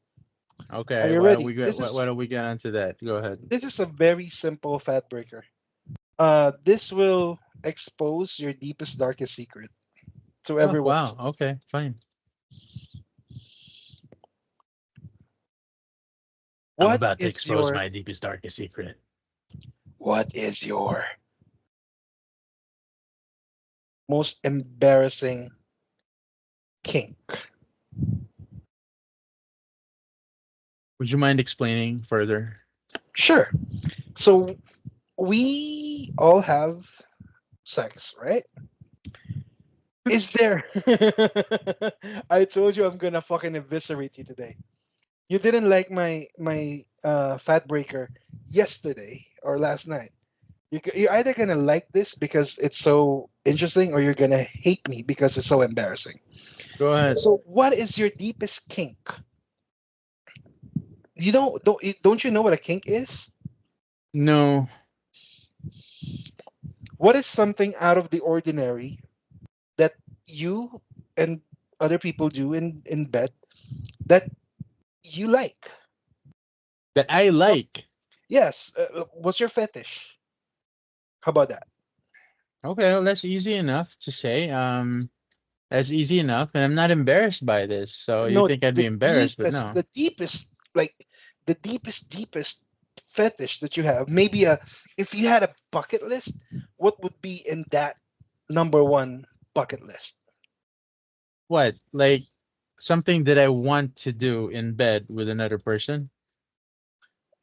B: Are
C: Okay,
B: you
C: why don't
B: ready?
C: we get why don't we get onto that? Go ahead.
B: This is a very simple fat breaker. This will expose your deepest, darkest secret to
C: Oh,
B: everyone.
C: wow. Okay, fine. I'm
B: What
C: about to
B: is
C: expose
B: your
C: my deepest, darkest secret.
B: what is your most embarrassing kink?
C: Would you mind explaining further?
B: Sure. So we all have sex, right? Is there? I told you I'm gonna fucking eviscerate you today. You didn't like my fat breaker yesterday or last night. You're either gonna like this because it's so interesting, or you're gonna hate me because it's so embarrassing.
C: Go ahead.
B: So, what is your deepest kink? You don't you know what a kink is?
C: No.
B: What is something out of the ordinary that you and other people do in bed that you like?
C: That I
B: So,
C: like.
B: yes, what's your fetish? How about that?
C: Okay, well, that's easy enough to say. That's easy enough, and I'm not embarrassed by this. So you
B: No,
C: think I'd be embarrassed, but no.
B: the deepest, like the deepest fetish that you have. Maybe a if you had a bucket list, what would be in that number one bucket list?
C: What? Like something that I want to do in bed with another person?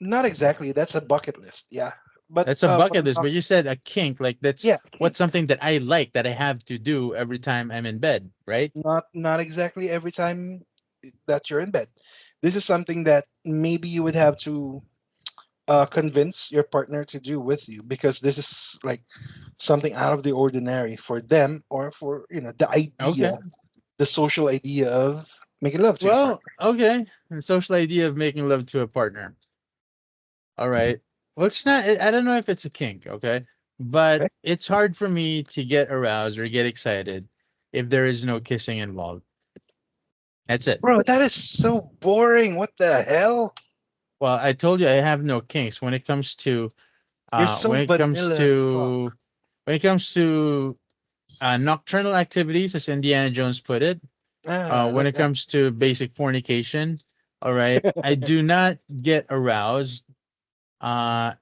B: Not exactly. That's a bucket list. Yeah, but
C: That's a
B: what
C: bucket
B: I'm
C: list, but
B: talking,
C: you said a kink. Like that's
B: yeah,
C: what's
B: kink.
C: something that I like that I have to do every time I'm in bed, right?
B: Not exactly every time that you're in bed. This is something that maybe you would have to convince your partner to do with you, because this is like something out of the ordinary for them, or for the idea,
C: Okay.
B: the social idea of making love to your
C: Well,
B: partner.
C: okay. The social idea of making love to a partner. All right. Well, it's not, I don't know if it's a kink, okay? But
B: Okay,
C: it's hard for me to get aroused or get excited if there is no kissing involved. That's it.
B: bro, that is so boring. What the hell?
C: Well, I told you I have no kinks when it comes to
B: You're
C: uh
B: so
C: when it comes
B: vanilla as fuck.
C: to when it comes to nocturnal activities, as Indiana Jones put it.
B: Ah, I
C: When
B: like
C: it
B: that.
C: comes to basic fornication, all right, I do not get aroused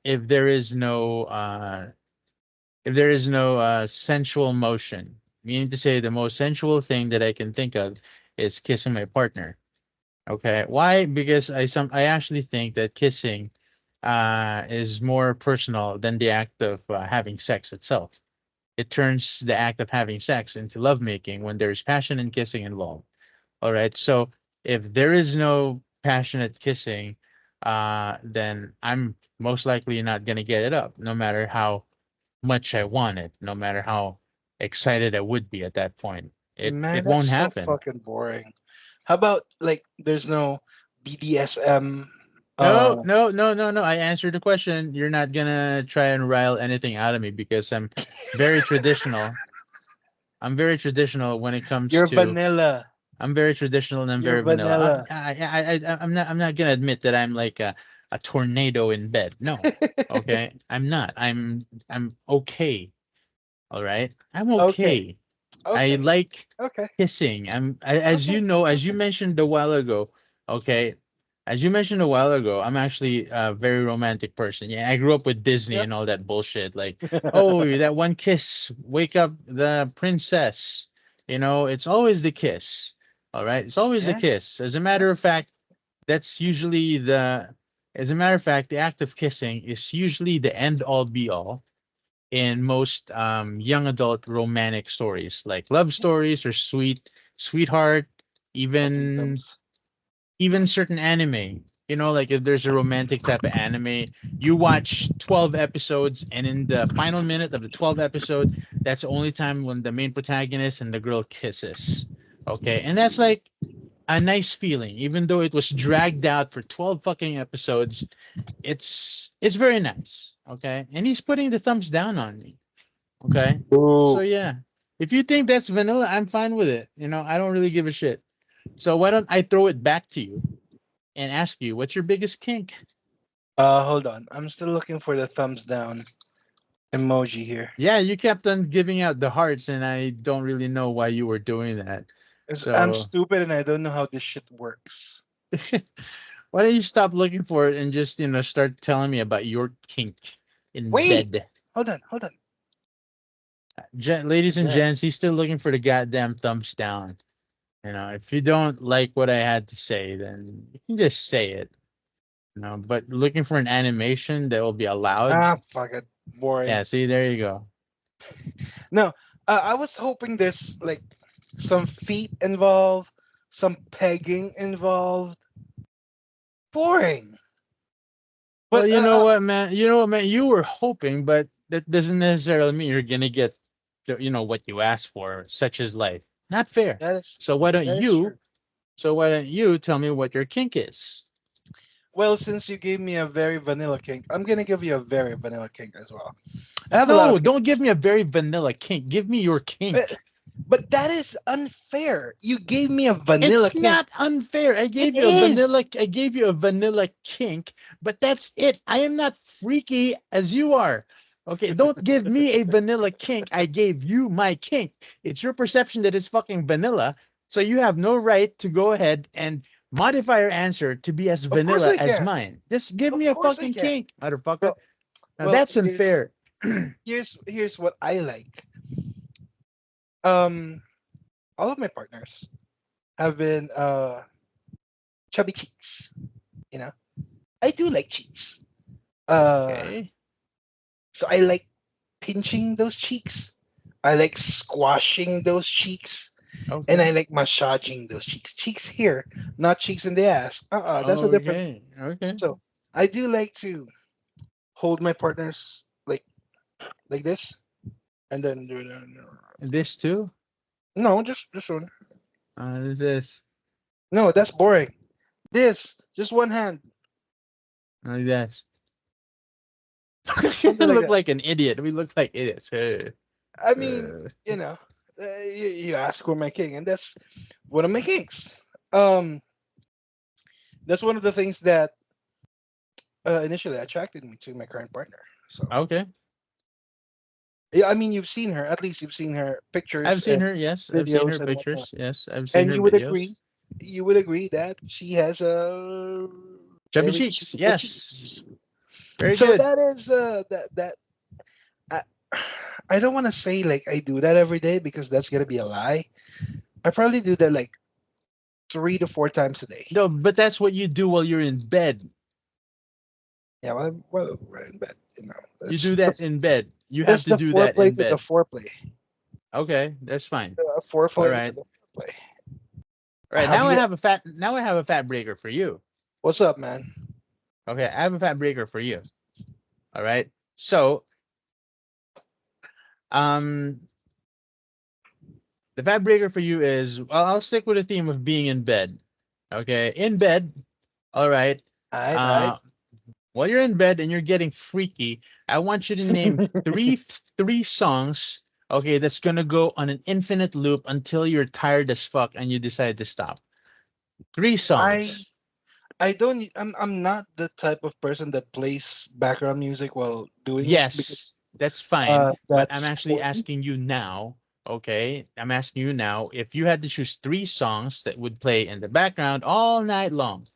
C: if there is no sensual motion. Meaning to say, the most sensual thing that I can think of is kissing my partner. Okay, why? Because I actually think that kissing is more personal than the act of having sex itself. It turns the act of having sex into lovemaking when there's passion and kissing involved. All right. So if there is no passionate kissing, then I'm most likely not gonna get it up, no matter how much I want it, no matter how excited I would be at that point. It
B: Man, that's
C: won't
B: so
C: happen.
B: fucking boring. How about like there's no BDSM?
C: No,
B: Uh,
C: no, no, no, no. I answered the question. You're not gonna try and rile anything out of me because very traditional. I'm very traditional when it comes
B: you're
C: to
B: vanilla.
C: I'm very traditional and I'm
B: You're
C: very vanilla.
B: vanilla.
C: I'm not gonna admit that I'm like a tornado in bed. No, okay, I'm not. I'm okay. All right, I'm
B: Okay.
C: okay. I
B: Okay.
C: like
B: Okay.
C: kissing. As
B: Okay.
C: you know, as you
B: Okay.
C: mentioned a while ago. Okay, as you mentioned a while ago, I'm actually a very romantic person. Yeah, I grew up with Disney
B: Yep.
C: and all that bullshit. Like, oh, that one kiss, wake up the princess. It's always the kiss. All right, it's always the
B: Yeah.
C: kiss. As a
B: Yeah.
C: matter of fact, that's usually the. As a matter of fact, the act of kissing is usually the end all be all in most young adult romantic stories, like love stories or sweetheart,
B: Puppy
C: even
B: thumbs.
C: even certain anime. Like if there's a romantic type of anime, you watch 12 episodes, and in the final minute of the 12th episode, that's the only time when the main protagonist and the girl kisses. Okay, and that's like a nice feeling, even though it was dragged out for 12 fucking episodes. It's very nice. Okay, and he's putting the thumbs down on me. Okay. So
B: Ooh.
C: yeah, if you think that's vanilla, I'm fine with it. I don't really give a shit. So why don't I throw it back to you and ask you, what's your biggest kink?
B: Hold on. I'm still looking for the thumbs down emoji here.
C: Yeah, you kept on giving out the hearts, and I don't really know why you were doing that.
B: I'm
C: So
B: stupid and I don't know how this shit works.
C: why don't you stop looking for it and just start telling me about your kink in
B: Wait.
C: bed?
B: Hold on. Hold on.
C: Ladies and
B: Yeah.
C: gents, he's still looking for the goddamn thumbs down. If you don't like what I had to say, then you can just say it. But looking for an animation that will be allowed.
B: Ah, fuck it. Boring.
C: Yeah, see, there you go.
B: No. I was hoping there's like some feet involved, some pegging involved. Boring.
C: Well,
B: But
C: you know what, man? You know what, man? You were hoping, but that doesn't necessarily mean you're gonna get, what you asked for, such as life. Not fair.
B: that is
C: So why don't
B: that is
C: you?
B: true.
C: So why don't you tell me what your kink is?
B: Well, since you gave me a very vanilla kink, I'm gonna give you a very vanilla kink as well. I have a lot
C: No,
B: of
C: don't give
B: kinks.
C: me a very vanilla kink. Give me your
B: But,
C: kink.
B: but that is unfair. You gave me a vanilla
C: It's
B: kink.
C: not unfair.
B: It is.
C: I gave you a vanilla kink, but that's it. I am not freaky as you are. Okay, don't give me a vanilla kink. I gave you my kink. It's your perception that it's fucking vanilla, so you have no right to go ahead and modify your answer to be as
B: Of course
C: vanilla
B: I
C: as
B: can.
C: mine. Just give
B: Of
C: me a
B: course I
C: fucking
B: can.
C: kink, motherfucker.
B: Well,
C: Now
B: well,
C: that's unfair.
B: here's what I like. Um, all of my partners have been chubby cheeks. You know, I do like cheeks. Uh,
C: Okay.
B: so I like pinching those cheeks. I like squashing those cheeks, and I
C: Okay.
B: like massaging those cheeks. Cheeks here, not cheeks in the ass. That's a different.
C: Okay. Okay.
B: So I do like to hold my partners like this, and then do it.
C: This too.
B: No, just this one.
C: This.
B: No, that's boring. This, just one hand,
C: This. We
B: something like
C: look
B: that.
C: like an idiot. We look like idiots.
B: I mean, you know, you ask for my king, and that's one of my kings. Um, that's one of the things that initially attracted me to my current partner. So
C: Okay.
B: yeah, I mean, you've seen her. At least you've seen her pictures
C: I've seen
B: and
C: her. Yes, I've seen her
B: videos and whatnot.
C: pictures. Yes, I've seen
B: And
C: her videos.
B: you would agree that she has a
C: Chubby
B: very
C: cheeks.
B: cheekable
C: Yes.
B: cheeks.
C: Very
B: So
C: good.
B: that is that I, I don't want to say like I do that every day because that's gonna be a lie. I probably do that like 3 to 4 times a day.
C: No, but that's what you do while you're in bed.
B: Yeah, well, right, but you know,
C: You do that in bed. You have
B: that's
C: to
B: the
C: do that
B: foreplay
C: in
B: to the
C: bed.
B: foreplay.
C: Okay, that's fine. All
B: Foreplay to
C: right.
B: the foreplay.
C: All right.
B: Have
C: Now I
B: you?
C: have a fat. Now I have a fat breaker for you.
B: What's up, man?
C: Okay, I have a fat breaker for you. All right. So, um, the fat breaker for you is, well, I'll stick with the theme of being in bed. Okay, in bed. All right.
B: Alright, alright.
C: Uh, while you're in bed and you're getting freaky, I want you to name three songs. Okay, that's gonna go on an infinite loop until you're tired as fuck and you decide to stop. Three
B: I
C: songs.
B: I don't. I'm not the type of person that plays background music while doing it
C: Yes,
B: because
C: that's fine, but I'm
B: that's
C: actually
B: important.
C: asking you now. Okay, I'm asking you now, if you had to choose three songs that would play in the background all night long,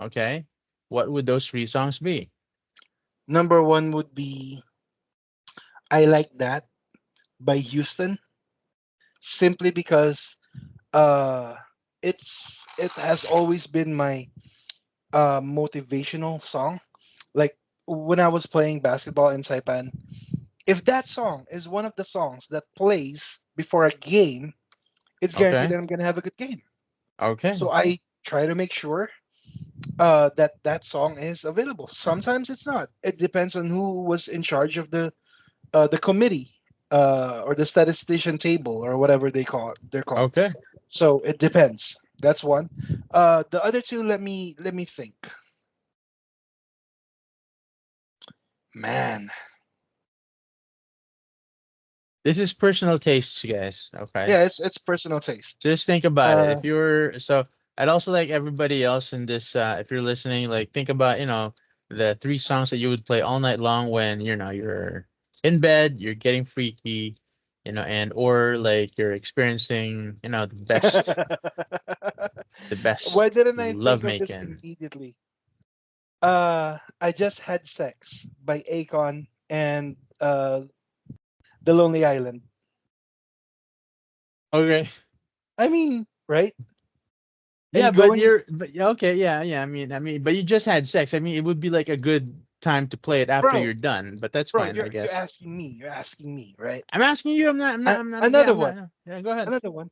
C: okay, what would those three songs be?
B: Number one would be "I Like That" by Houston, simply because uh, it has always been my motivational song. Like when I was playing basketball in Saipan, if that song is one of the songs that plays before a game, it's guaranteed
C: Okay,
B: that I'm gonna have a good game.
C: okay,
B: So I try to make sure that that song is available. Sometimes it's not. It depends on who was in charge of the committee or the statistician table or whatever they're called.
C: okay.
B: So it depends. That's one. The other two, let me think. Man,
C: This is personal tastes, guys. Okay,
B: yeah, it's personal taste.
C: just think about it.
B: Uh,
C: If you're so, I'd also like everybody else in this. If you're listening, like think about the three songs that you would play all night long when you're in bed, you're getting freaky, and or like you're experiencing the
B: Why
C: best
B: didn't I
C: love
B: think of this
C: making.
B: immediately? I just had sex by Akon and The Lonely Island.
C: Okay.
B: I mean, right?
C: Yeah,
B: And
C: but
B: going,
C: but yeah, okay, yeah. I mean, but you just had sex. I mean, it would be like a good time to play it after
B: bro,
C: you're done. But that's
B: bro,
C: fine, I
B: you're
C: guess.
B: asking me. You're asking me, right?
C: I'm asking you. I'm not. Yeah,
B: Another
C: I'm
B: one.
C: not. Yeah, go ahead.
B: Another one.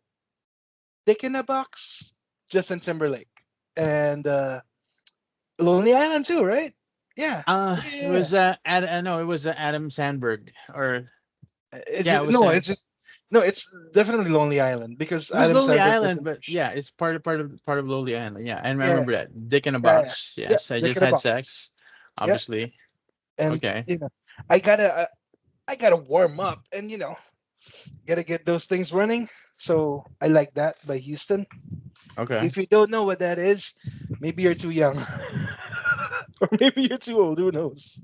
B: Dick in a Box, Justin Timberlake, and Lonely Island too, right? Yeah,
C: It
B: yeah.
C: was no, it was Adam Sandberg, or
B: It's
C: yeah, it
B: just,
C: was
B: no,
C: Sam.
B: it's just no. It's definitely Lonely Island because
C: It was
B: Adam
C: Lonely
B: Sandberg
C: Island,
B: doesn't.
C: but yeah, it's part of Lonely Island. Yeah, and I
B: Yeah,
C: remember that Dick in a
B: yeah, yeah,
C: Box.
B: yeah.
C: Yes, I
B: Dick
C: just
B: in a
C: had
B: Box.
C: sex.
B: Yeah,
C: Obviously.
B: and
C: Okay.
B: I gotta I gotta warm up and gotta get those things running. So I like that by Houston.
C: Okay.
B: If you don't know what that is, maybe you're too young, or maybe you're too old. Who knows?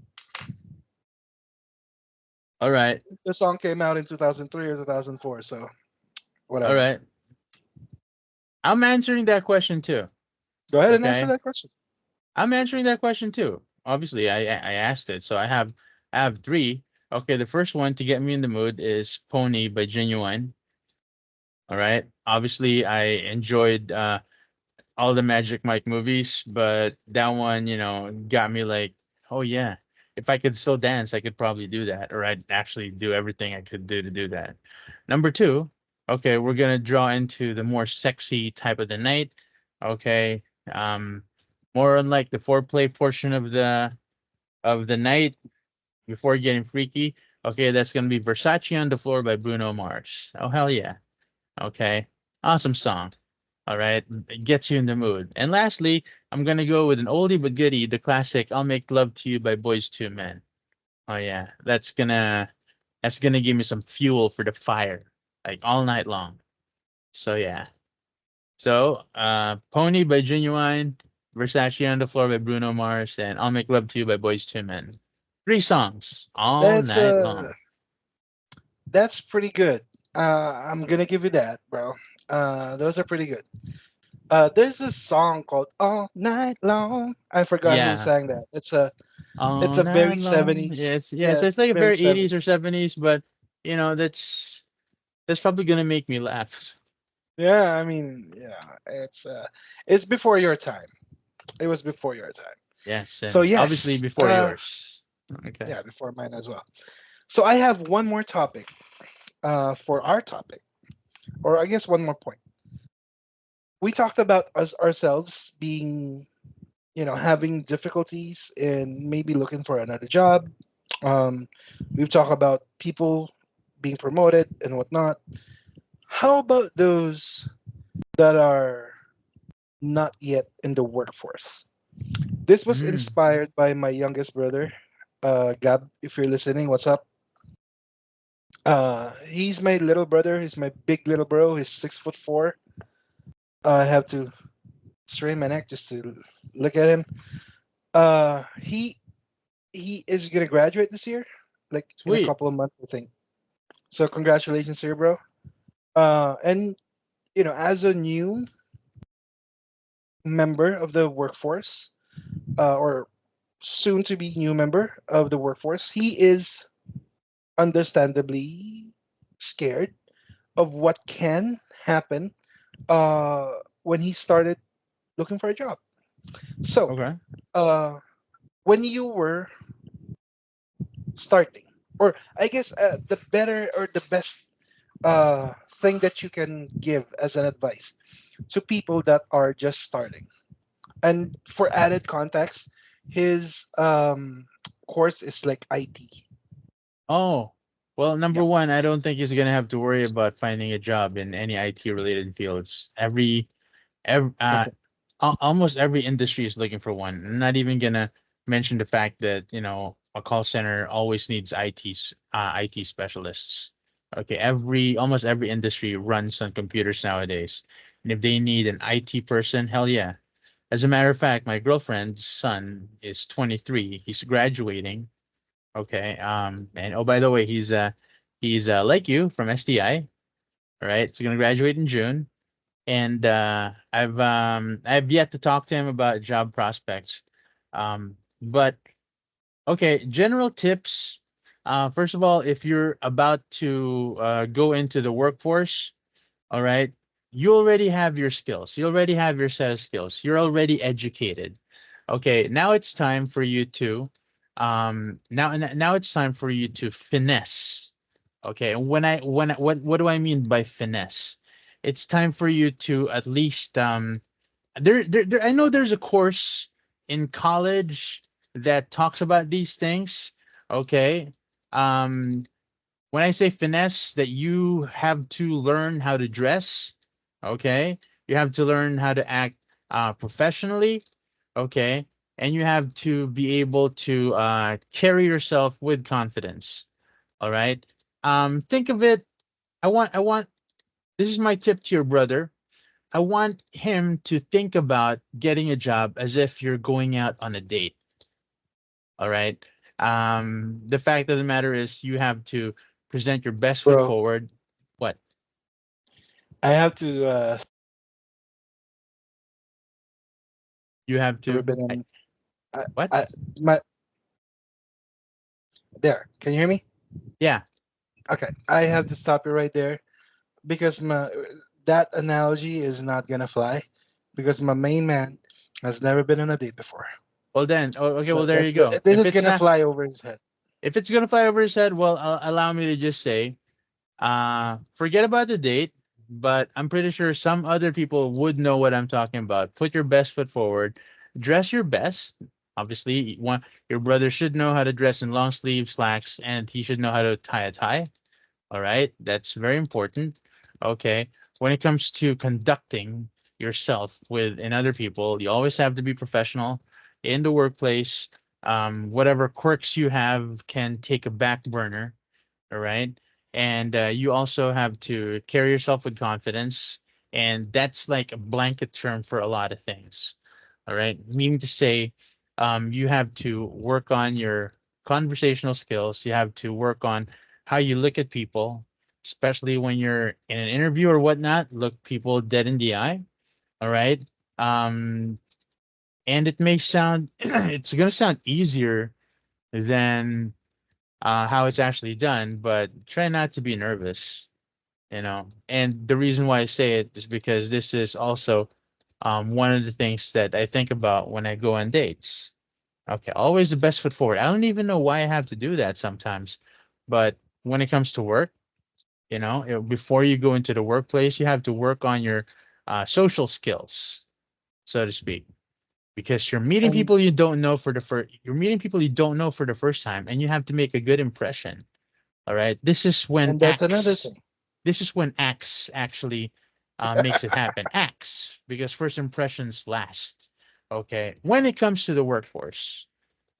C: All right.
B: The song came out in 2003 or 2004, so
C: All
B: whatever.
C: right. I'm answering that question too.
B: Go ahead and answer
C: Okay.
B: that question.
C: I'm answering that question too. Obviously, I asked it, so I have three. Okay, the first one to get me in the mood is Pony by Genuine. All right. Obviously, I enjoyed all the Magic Mike movies, but that one, got me like, oh yeah, if I could still dance, I could probably do that, or I'd actually do everything I could do to do that. Number two, okay, we're gonna draw into the more sexy type of the night. Okay, more on like the foreplay portion of the night before getting freaky. Okay, that's gonna be Versace on the Floor by Bruno Mars. Oh hell yeah. Okay, awesome song. All right, it gets you in the mood. And lastly, I'm gonna go with an oldie but goodie, the classic "I'll Make Love to You" by Boys Two Men. Oh yeah, that's gonna give me some fuel for the fire, like all night long. So yeah. So Pony by Genuine, Versace on the Floor by Bruno Mars, and "I'll Make Love to You" by Boys Two Men. Three songs all
B: That's
C: night long.
B: that's pretty good. I'm gonna give you that, bro. Those are pretty good. There's a song called "All Night Long." I forgot who
C: Yeah,
B: sang that. It's
C: all
B: a
C: night
B: very
C: long.
B: 70s.
C: Yeah,
B: Yeah,
C: so it's
B: it's
C: like a
B: very
C: very
B: 70s.
C: 80s or 70s, but that's probably gonna make me laugh.
B: Yeah, I mean, yeah, it's before your time. It was before your time.
C: Yes,
B: So
C: and obviously
B: yes,
C: before yours. Okay.
B: yeah, before mine as well. So I have one more topic for our topic, or I guess one more point. We talked about us ourselves being, having difficulties in maybe looking for another job. Um, we've talked about people being promoted and whatnot. How about those that are not yet in the workforce? This was
C: Mm.
B: inspired by my youngest brother, Gab. If you're listening, what's up? He's my little brother. He's my big little bro. He's 6'4". I have to strain my neck just to look at him. He is gonna graduate this year, like in a
C: Sweet.
B: couple of months, I think. So congratulations, here, bro. And as a new member of the workforce, or soon to be new member of the workforce, he is understandably scared of what can happen uh, when he started looking for a job. So,
C: Okay.
B: uh, when you were starting, or I guess the better or the best thing that you can give as an advice to people that are just starting. And for added context, his course is like IT.
C: Oh, well, number
B: Yep.
C: one, I don't think he's gonna have to worry about finding a job in any IT related fields. Every
B: Okay.
C: almost every industry is looking for one. I'm not even gonna mention the fact that a call center always needs IT specialists. Okay, every almost every industry runs on computers nowadays, and if they need an IT person, hell yeah. As a matter of fact, my girlfriend's son is 23. He's graduating. Okay. And oh, by the way, he's like you from STI. All right. He's gonna graduate in June, and I've yet to talk to him about job prospects. But okay, general tips. First of all, if you're about to go into the workforce, all right, you already have your skills. You already have your set of skills. You're already educated. Okay, now it's time for you to now it's time for you to finesse. Okay, and what do I mean by finesse? It's time for you to at least there I know there's a course in college that talks about these things. Okay. Um when I say finesse, that you have to learn how to dress, okay? You have to learn how to act professionally, okay? And you have to be able to carry yourself with confidence, all right? Think of it. I want. This is my tip to your brother. I want him to think about getting a job as if you're going out on a date, all right. The fact of the matter is you have to present your best foot
B: Bro,
C: forward. What?
B: I have to
C: You have
B: never
C: to
B: been in I,
C: what?
B: I my there. Can you hear me?
C: Yeah.
B: Okay. I have to stop you right there because that analogy is not gonna fly because my main man has never been on a date before.
C: Well then, oh, okay,
B: So
C: well there you go.
B: this is gonna fly over his head.
C: If it's gonna fly over his head, well, allow me to just say, forget about the date, but I'm pretty sure some other people would know what I'm talking about. Put your best foot forward, dress your best. Obviously, your brother should know how to dress in long sleeve slacks, and he should know how to tie a tie. All right, that's very important. Okay, when it comes to conducting yourself with and other people, you always have to be professional in the workplace. Whatever quirks you have can take a back burner. All right, and you also have to carry yourself with confidence, and that's like a blanket term for a lot of things. All right, meaning to say, you have to work on your conversational skills. You have to work on how you look at people, especially when you're in an interview or whatnot. Look people dead in the eye. All right. Um, and it may sound, it's going to sound easier than how it's actually done, but try not to be nervous, And the reason why I say it is because this is also one of the things that I think about when I go on dates. Okay, always the best foot forward. I don't even know why I have to do that sometimes, but when it comes to work, before you go into the workplace, you have to work on your social skills, so to speak, because
B: And
C: you're meeting people you don't know for the first time, and you have to make a good impression. All right,
B: that's another thing.
C: this is when acts actually makes it happen. Acts, because first impressions last. Okay, when it comes to the workforce,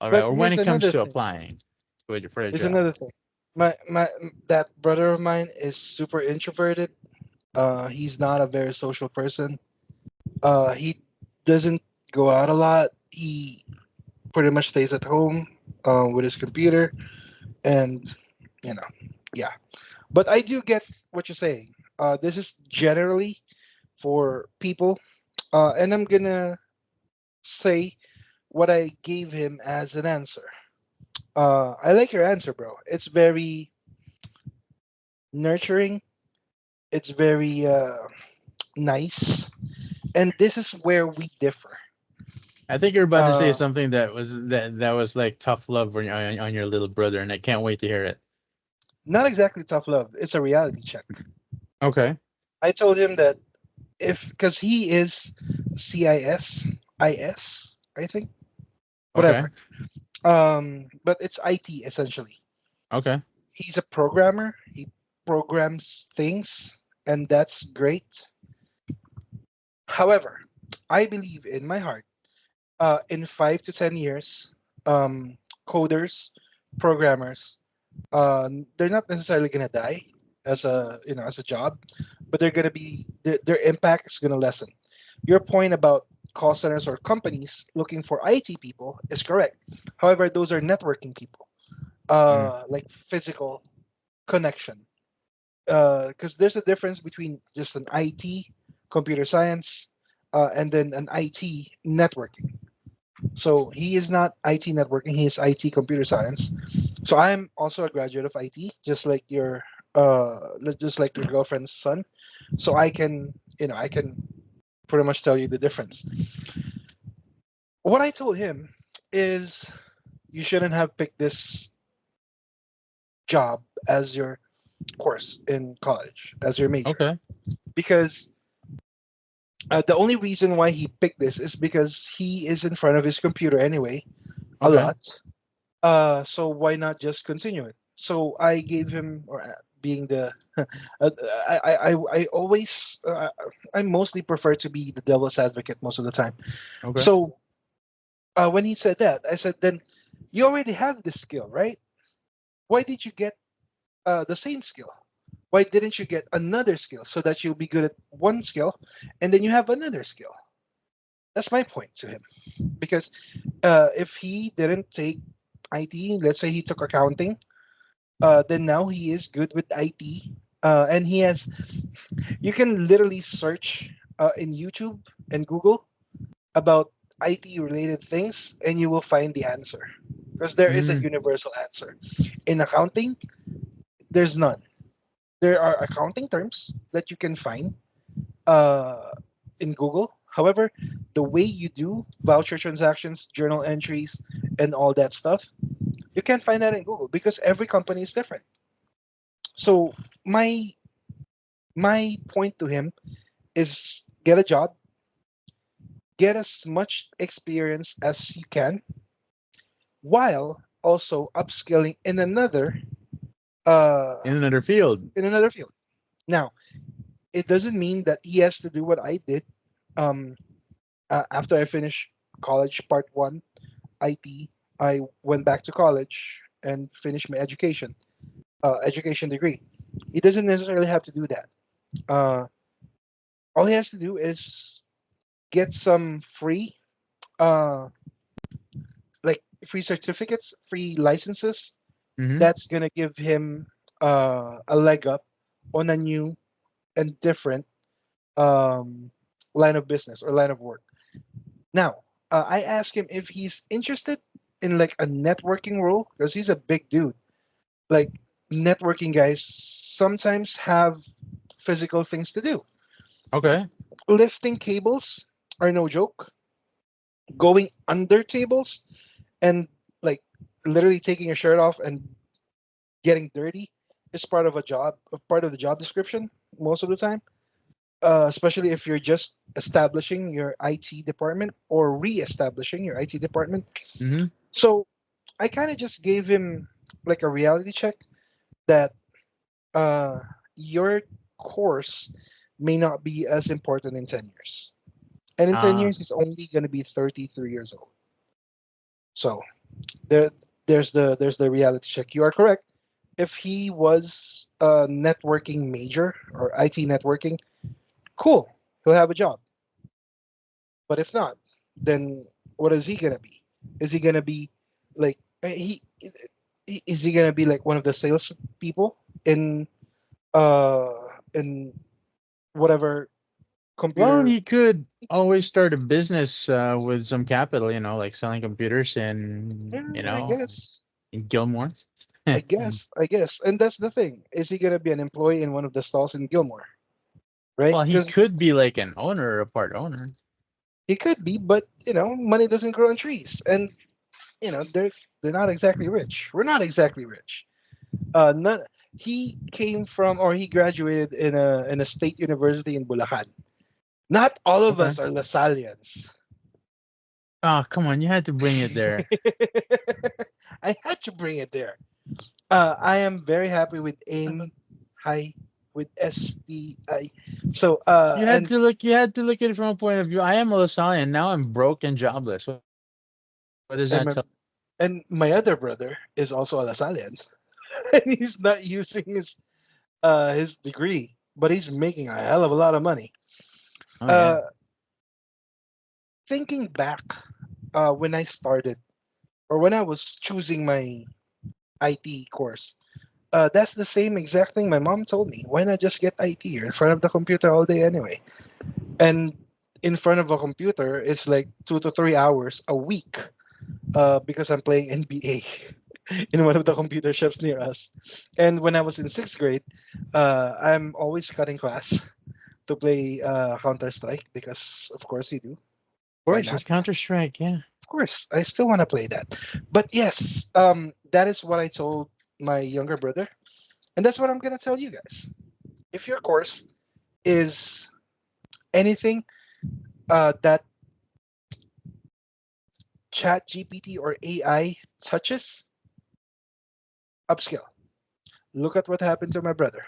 C: all right,
B: But
C: or when
B: here's
C: it comes
B: another
C: to
B: thing.
C: applying for a
B: Here's
C: job.
B: another thing. My that brother of mine is super introverted. He's not a very social person. He doesn't go out a lot. He pretty much stays at home with his computer, and you know, yeah. But I do get what you're saying. This is generally for people, and I'm gonna say what I gave him as an answer. I like your answer, bro. It's very nurturing. It's very nice, and this is where we differ.
C: I think you're about to say
B: Uh,
C: something that was like tough love on your little brother, and I can't wait to hear it.
B: Not exactly tough love. It's a reality check.
C: Okay.
B: I told him that if because he is CIS, I think,
C: Okay.
B: whatever. But it's IT essentially.
C: Okay.
B: He's a programmer. He programs things, and that's great. However, I believe in my heart, in 5 to 10 years, coders, programmers, they're not necessarily gonna die as a as a job, but they're gonna be their impact is gonna lessen. Your point about call centers or companies looking for IT people is correct. However, those are networking people,
C: Mm.
B: like physical connection. Because there's a difference between just an IT, computer science, and then an IT networking. So he is not IT networking; he is IT computer science. So I'm also a graduate of IT, just like your girlfriend's son. So I can pretty much tell you the difference. What I told him is you shouldn't have picked this job as your course in college, as your major,
C: Okay.
B: because the only reason why he picked this is because he is in front of his computer anyway, a
C: Okay.
B: lot. So why not just continue it? So I gave him, or being the, I always, I mostly prefer to be the devil's advocate most of the time.
C: Okay.
B: So when he said that, I said, then you already have this skill, right? Why did you get the same skill? Why didn't you get another skill so that you'll be good at one skill and then you have another skill? That's my point to him. Because if he didn't take IT, let's say he took accounting, then now he is good with IT. And he has, you can literally search in YouTube and Google about IT related things and you will find the answer. Because there is a
C: Mm.
B: universal answer. In accounting, there's none. There are accounting terms that you can find uh, in Google. However, the way you do voucher transactions, journal entries, and all that stuff, you can't find that in Google because every company is different. So my point to him is get a job, get as much experience as you can, while also upskilling uh,
C: In another field.
B: in another field. Now, it doesn't mean that he has to do what I did. Um, After I finished college, part one, IT, I went back to college and finished my education degree. He doesn't necessarily have to do that. Uh, all he has to do is get some free, uh, like free certificates, free licenses.
C: Mm-hmm.
B: That's gonna give him a leg up on a new and different um, line of business or line of work. Now, I asked him if he's interested in like a networking role because he's a big dude. Like networking guys sometimes have physical things to do.
C: Okay.
B: Lifting cables are no joke. Going under tables and like literally taking your shirt off and getting dirty is part of the job description most of the time. Especially if you're just establishing your IT department or re-establishing your IT department.
C: Mm-hmm.
B: So I kind of just gave him like a reality check that uh, your course may not be as important in 10 years. And in 10
C: Ah.
B: years, he's only going to be 33 years old. So there, there's the reality check. You are correct. If he was a networking major or IT networking, cool, he'll have a job. But if not, then what is he gonna be? Is he gonna be like is he gonna be like one of the sales people in uh in whatever
C: Well,
B: computer.
C: he could always start a business with some capital, like selling computers in,
B: Yeah, I guess.
C: in Gilmore.
B: I guess. And that's the thing. Is he gonna be an employee in one of the stalls in Gilmore? Right?
C: Well, he
B: Because
C: could be like an owner or a part owner.
B: he could be, but money doesn't grow on trees. And they're not exactly rich. We're not exactly rich. Not He came from, or he graduated in a state university in Bulacan. Not all of
C: Okay.
B: us are Lasallians.
C: Oh, come on, you had to bring it there.
B: I had to bring it there. I am very happy with AIM High with SDI. So and
C: You had to look at it from a point of view. I am a Lasallian. Now I'm broke and jobless. What does
B: and
C: that
B: my,
C: tell?
B: and my other brother is also a Lasallian, and he's not using his degree, but he's making a hell of a lot of money.
C: Oh yeah.
B: Uh, Thinking back, when I started, or when I was choosing my IT course, that's the same exact thing my mom told me. Why not just get IT? You're in front of the computer all day anyway. And in front of a computer, it's like 2 to 3 hours a week, because I'm playing NBA in one of the computer shops near us. And when I was in sixth grade, I'm always cutting class to play Counter Strike because, of course, you do.
C: Of
B: Why
C: course,
B: not?
C: it's Counter Strike. Yeah.
B: Of course, I still want to play that. But yes, that is what I told my younger brother, and that's what I'm gonna tell you guys. If your course is anything that Chat GPT or AI touches, upskill. Look at what happened to my brother,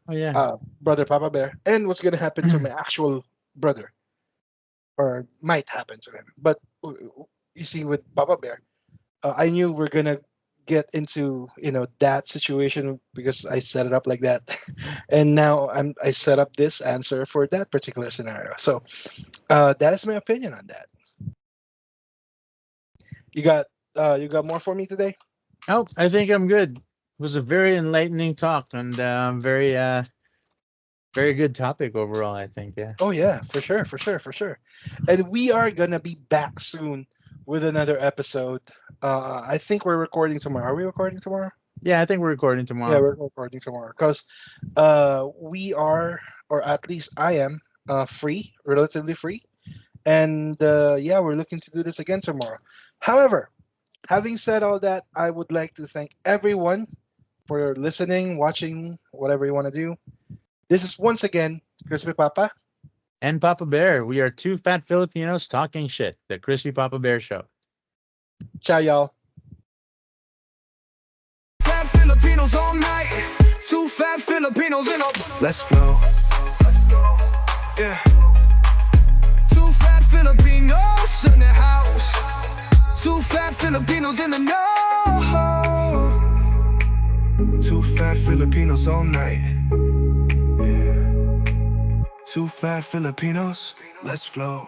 C: Oh yeah.
B: brother Papa Bear, and what's gonna happen to my actual brother, or might happen to him. But you see, with Papa Bear, I knew we're gonna get into that situation because I set it up like that, and now I set up this answer for that particular scenario. So that is my opinion on that. You got more for me today?
C: Oh, I think I'm good. It was a very enlightening talk and very good topic overall. I think. Yeah.
B: Oh yeah, for sure, for sure, for sure. And we are gonna be back soon with another episode. I think we're recording tomorrow. Are we recording tomorrow?
C: Yeah, I think we're recording
B: Yeah,
C: tomorrow.
B: we're recording tomorrow because we are, or at least I am, free, relatively free. And yeah, we're looking to do this again tomorrow. However, having said all that, I would like to thank everyone for listening, watching, whatever you want to do. This is once again Crispy Papa.
C: And Papa Bear. We are two fat Filipinos talking shit. The Crispy Papa Bear Show.
B: Ciao, y'all.
A: Fat Filipinos all night. Two fat Filipinos in a. Let's flow. Yeah. Two fat Filipinos in the house. Two fat Filipinos in the know. Two fat Filipinos all night. Yeah. Two fat Filipinos. Let's flow.